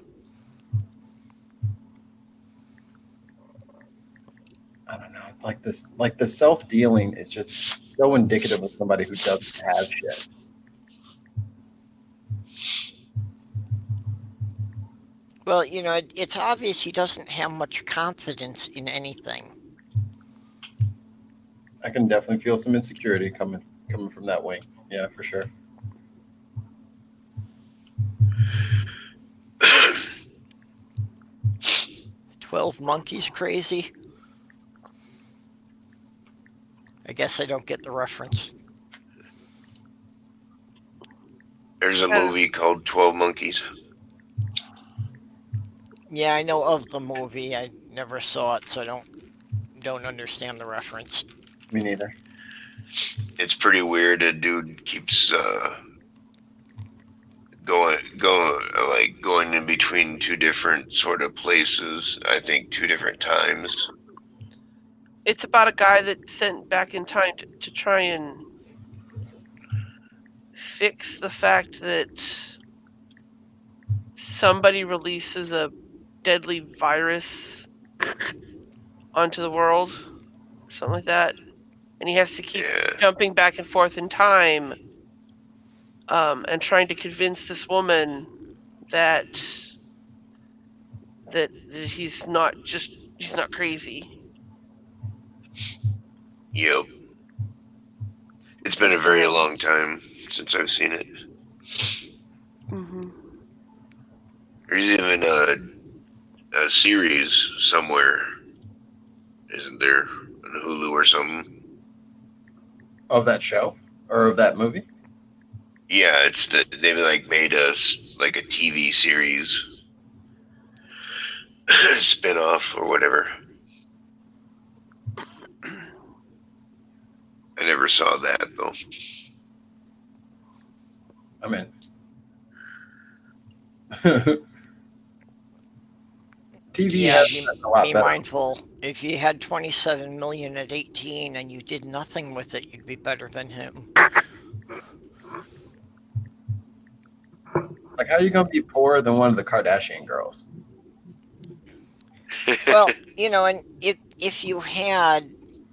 I don't know. Like the self-dealing is just so indicative of somebody who doesn't have shit. Well, it's obvious he doesn't have much confidence in anything. I can definitely feel some insecurity coming from that wing. Yeah, for sure. 12 Monkeys crazy? I guess I don't get the reference. There's a movie called 12 Monkeys. Yeah, I know of the movie. I never saw it, so I don't understand the reference. Me neither. It's pretty weird. A dude keeps going in between two different sort of places. I think 2 different times. It's about a guy that's sent back in time to try and fix the fact that somebody releases a deadly virus onto the world, something like that, and he has to keep jumping back and forth in time, and trying to convince this woman that he's not crazy. Yep. It's been a very long time since I've seen it. Mm-hmm. There's even a series somewhere, isn't there? On Hulu or something. Of that show? Or of that movie? Yeah, they've made a TV series spin-off or whatever. I never saw that though. I'm in. TV Yeah, has a lot be better. mindful. If you had 27 million at 18 and you did nothing with it, you'd be better than him. Like, how are you going to be poorer than one of the Kardashian girls? Well, and if you had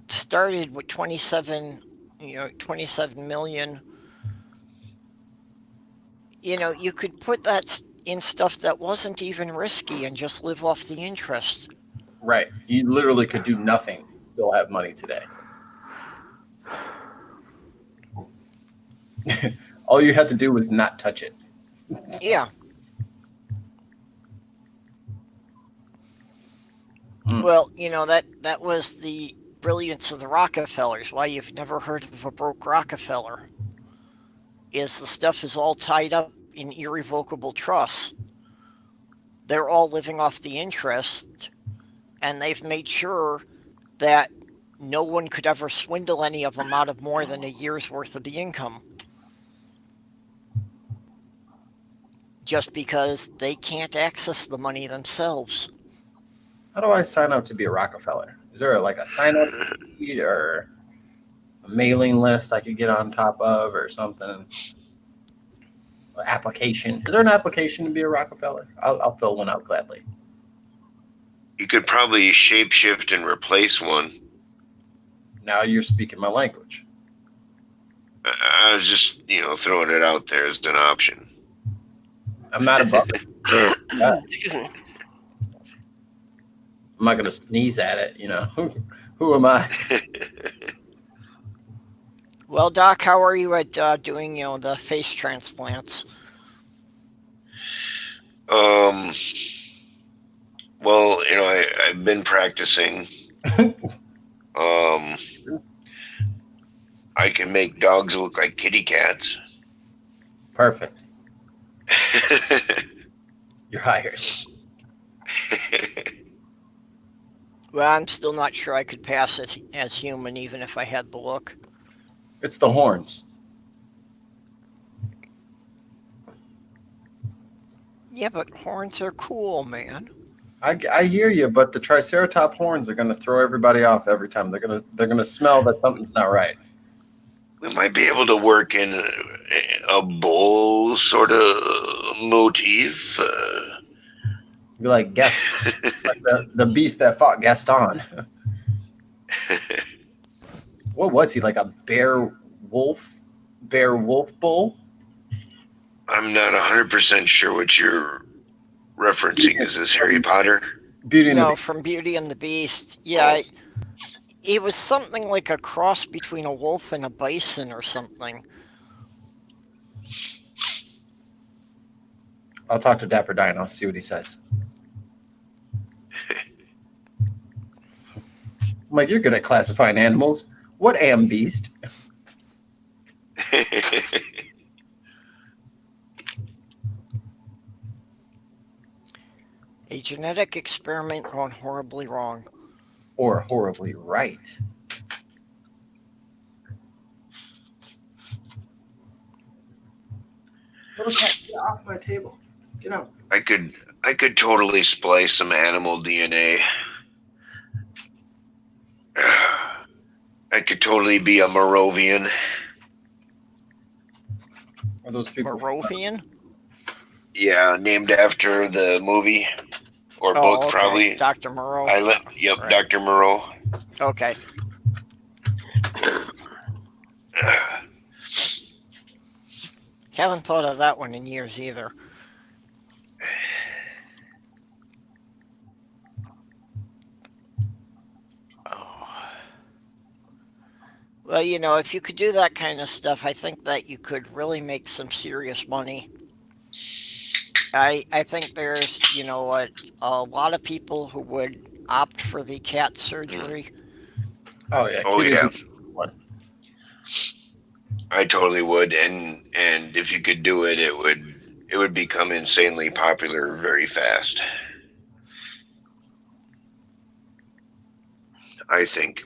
started with 27 million, you could put that in stuff that wasn't even risky and just live off the interest. Right. You literally could do nothing, still have money today. All you had to do was not touch it. Yeah. Well, that was the brilliance of the Rockefellers. Why you've never heard of a broke Rockefeller is the stuff is all tied up in irrevocable trusts. They're all living off the interest, and they've made sure that no one could ever swindle any of them out of more than a year's worth of the income. Just because they can't access the money themselves. How do I sign up to be a Rockefeller? Is there a sign-up sheet or a mailing list I could get on top of or something? An application. Is there an application to be a Rockefeller? I'll fill one out gladly. You could probably shapeshift and replace one. Now you're speaking my language. I was just, throwing it out there as an option. I'm not above it. Yeah. Excuse me. I'm not going to sneeze at it, Who am I? Well, Doc, how are you at doing, the face transplants? Well, I've been practicing I can make dogs look like kitty cats. Perfect. You're hired. Well, I'm still not sure I could pass it as human, even if I had the look. It's the horns. Yeah, but horns are cool, man. I hear you, but the Triceratops horns are going to throw everybody off every time. They're gonna smell that something's not right. We might be able to work in a bull sort of motif. Be like Gaston, like the beast that fought Gaston. What was he, like a bear wolf bull? I'm not 100% sure what you're referencing. Is this Harry Potter? Beauty and the No, Beast. from Beauty and the Beast. Yeah, it was something like a cross between a wolf and a bison or something. I'll talk to Dapper Dino, see what he says. I'm like, you're good at classifying animals. What am beast? A genetic experiment gone horribly wrong. Or horribly right. Little cat, get off my table. Get out. I could totally splice some animal DNA. I could totally be a Moravian. Are those people? Moravian? Yeah, named after the movie or book, okay. probably. Dr. Moreau. Yep, Right. Dr. Moreau. Okay. Haven't thought of that one in years either. Well, if you could do that kind of stuff, I think that you could really make some serious money. I think there's, a lot of people who would opt for the cat surgery. Oh yeah. Oh kitties yeah, are one. I totally would, and if you could do it, it would become insanely popular very fast. I think.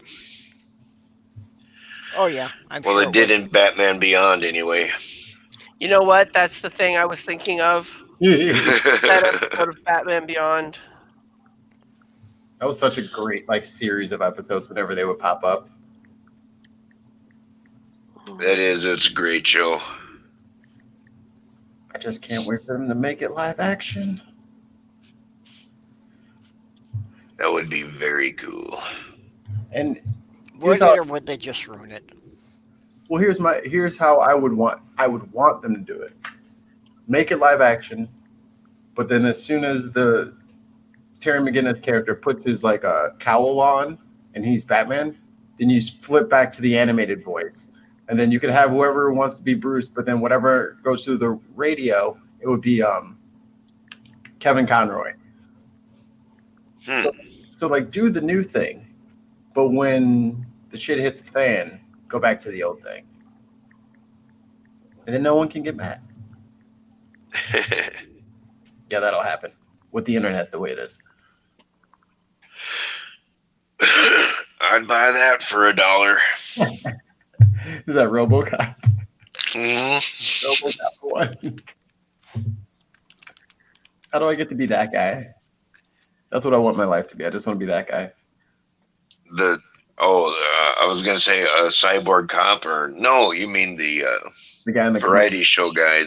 Oh yeah, I'm Well, sure it did would. in Batman Beyond anyway. You know what? That's the thing I was thinking of. That episode of Batman Beyond. That was such a great series of episodes whenever they would pop up. It's a great show. I just can't wait for them to make it live action. That would be very cool. And Would how- it, or would they just ruin it? well, here's how I would want them to do it. Make it live action, but then as soon as the Terry McGinnis character puts his a cowl on and he's Batman, then you flip back to the animated voice. And then you could have whoever wants to be Bruce, but then whatever goes through the radio, it would be Kevin Conroy. So do the new thing, but when the shit hits the fan, go back to the old thing. And then no one can get mad. Yeah, that'll happen with the internet the way it is. I'd buy that for $1. Is that RoboCop? Mm-hmm. RoboCop 1. How do I get to be that guy? That's what I want my life to be. I just want to be that guy. I was gonna say a cyborg cop, or no? You mean the guy in the variety show guy?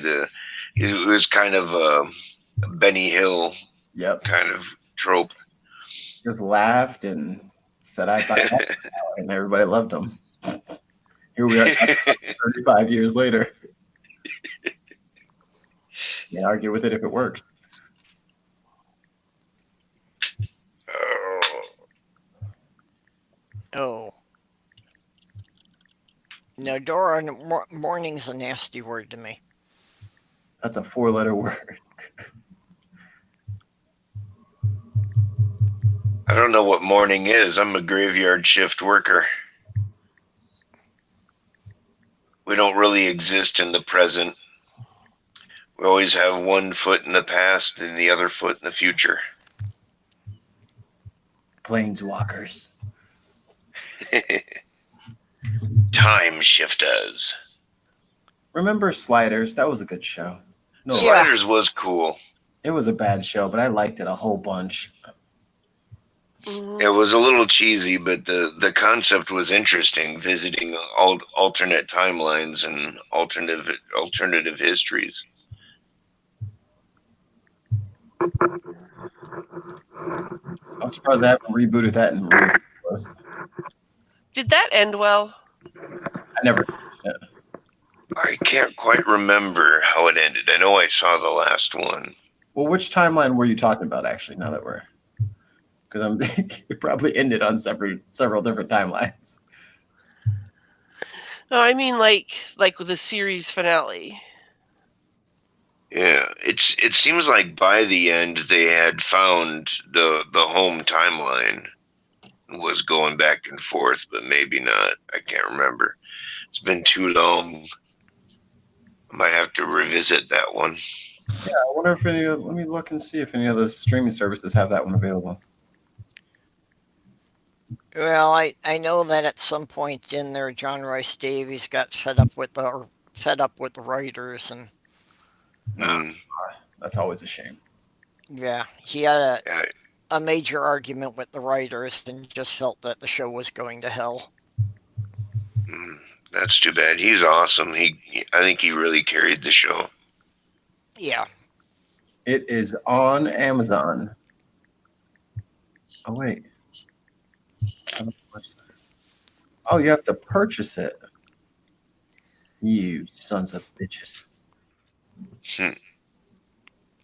He was kind of a Benny Hill kind of trope. Just laughed and said I buy that, and everybody loved him. Here we are, 35 years later. You argue with it if it works. Oh. No, Dora, morning's a nasty word to me. That's a 4-letter word. I don't know what morning is. I'm a graveyard shift worker. We don't really exist in the present. We always have one foot in the past and the other foot in the future. Planeswalkers. Time shifters. Remember Sliders? That was a good show. No, Sliders was cool. It was a bad show, but I liked it a whole bunch. It was a little cheesy, but the concept was interesting, visiting alternate timelines and alternative histories. I'm surprised I haven't rebooted that in years. Did that end well? I never finished it. I can't quite remember how it ended. I know I saw the last one. Well, which timeline were you talking about, actually, now that we're... Because I'm thinking it probably ended on several different timelines. No, I mean like with the series finale. Yeah, it seems like by the end they had found the home timeline, was going back and forth, but maybe not. I can't remember. It's been too long. I might have to revisit that one. Yeah, I wonder if let me look and see if any of the streaming services have that one available. Well, I know that at some point in there, John Rice Davies got fed up with the writers, and That's always a shame. yeah, he had a major argument with the writers and just felt that the show was going to hell. That's too bad. He's awesome. I think he really carried the show. Yeah. It is on Amazon. Oh, wait. Oh, you have to purchase it. You sons of bitches.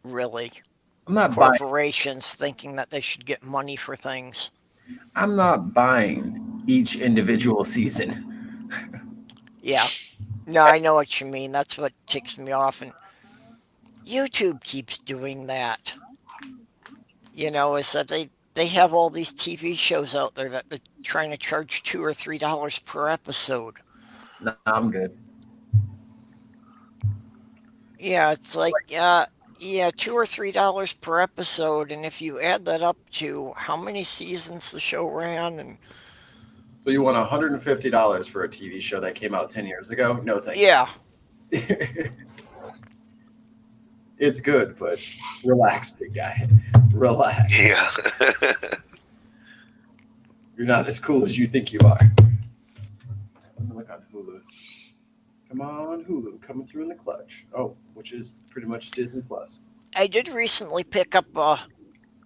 Really. I'm not buying. Corporations thinking that they should get money for things. I'm not buying each individual season. Yeah. No, I know what you mean. That's what ticks me off. And YouTube keeps doing that. Is that they have all these TV shows out there that they're trying to charge $2 or $3 per episode. No, I'm good. Yeah, it's like, $2 or $3 per episode. And if you add that up to how many seasons the show ran, and so you want $150 for a TV show that came out 10 years ago? No, thank you. Yeah. It's good, but relax, big guy. Relax. Yeah. You're not as cool as you think you are. Let me look on Hulu. Come on, Hulu, coming through in the clutch. Oh, which is pretty much Disney Plus. I did recently pick up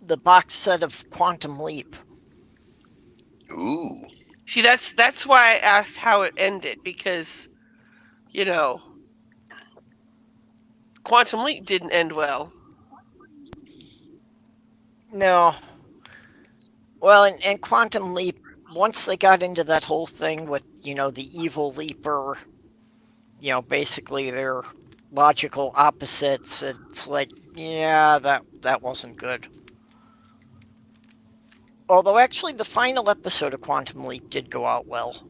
the box set of Quantum Leap. Ooh. See, that's why I asked how it ended, because, Quantum Leap didn't end well. No. Well, and Quantum Leap, once they got into that whole thing with, the evil leaper, basically they're logical opposites, it's like, yeah, that wasn't good. Although, actually, the final episode of Quantum Leap did go out well.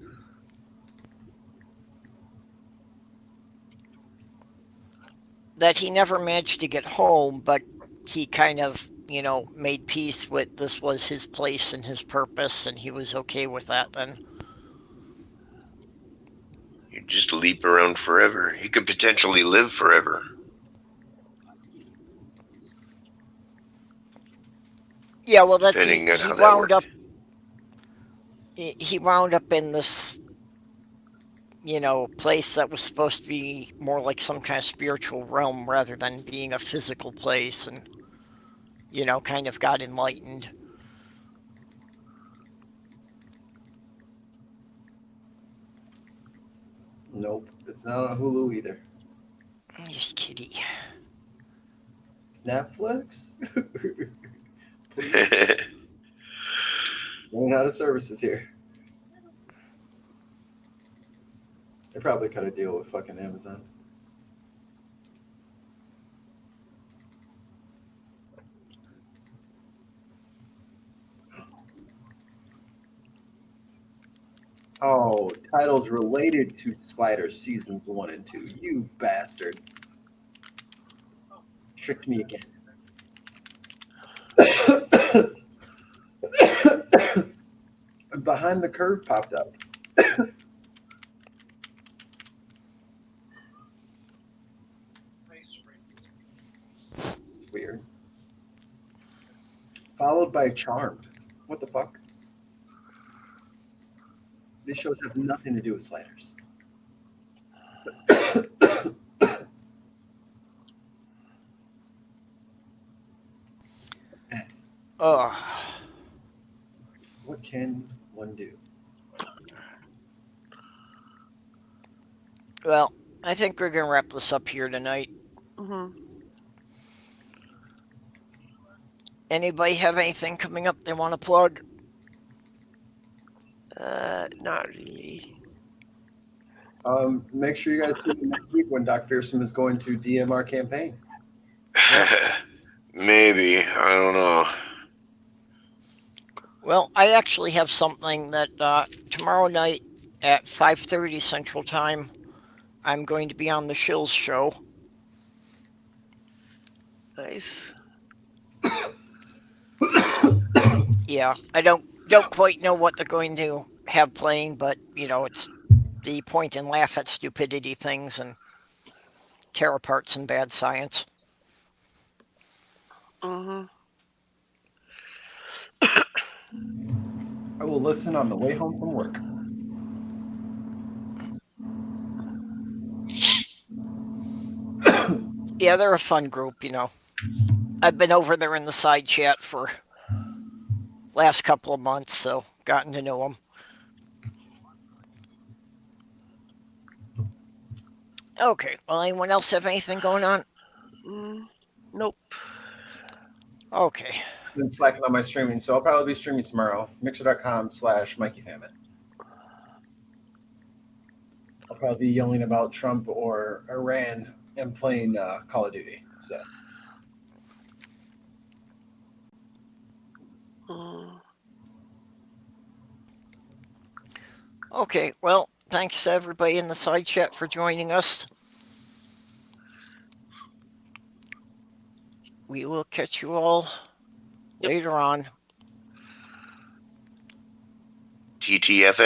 That he never managed to get home, but he kind of, made peace with this was his place and his purpose, and he was okay with that then. You just leap around forever. He could potentially live forever. Yeah, well, that's He wound up in this, place that was supposed to be more like some kind of spiritual realm rather than being a physical place, and kind of got enlightened. Nope, it's not on Hulu either. Just kidding. Netflix? Running out of services here. They probably cut a deal with fucking Amazon. Oh, titles related to Sliders seasons 1 and 2. You bastard. Tricked me again. Behind the Curve popped up. It's weird. Followed by Charmed. What the fuck? These shows have nothing to do with Sliders. What can one do? Well, I think we're gonna wrap this up here tonight. Mm-hmm. Anybody have anything coming up they want to plug? Not really. Make sure you guys tune in next week when Doc Fearsome is going to DM our campaign. Maybe. I don't know. Well, I actually have something that tomorrow night at 5:30 Central Time, I'm going to be on the Shills show. Nice. Yeah, I don't quite know what they're going to have playing, but it's the point and laugh at stupidity things and tear apart some bad science. Mm-hmm. I will listen on the way home from work. Yeah, they're a fun group, I've been over there in the side chat for last couple of months, so gotten to know them. Okay, well, anyone else have anything going on? Nope. I've Okay. been slacking on my streaming, so I'll probably be streaming tomorrow. Mixer.com/MikeyFamine. I'll probably be yelling about Trump or Iran and playing Call of Duty. So. Okay, well, thanks to everybody in the side chat for joining us. We will catch you all later on. TTFN.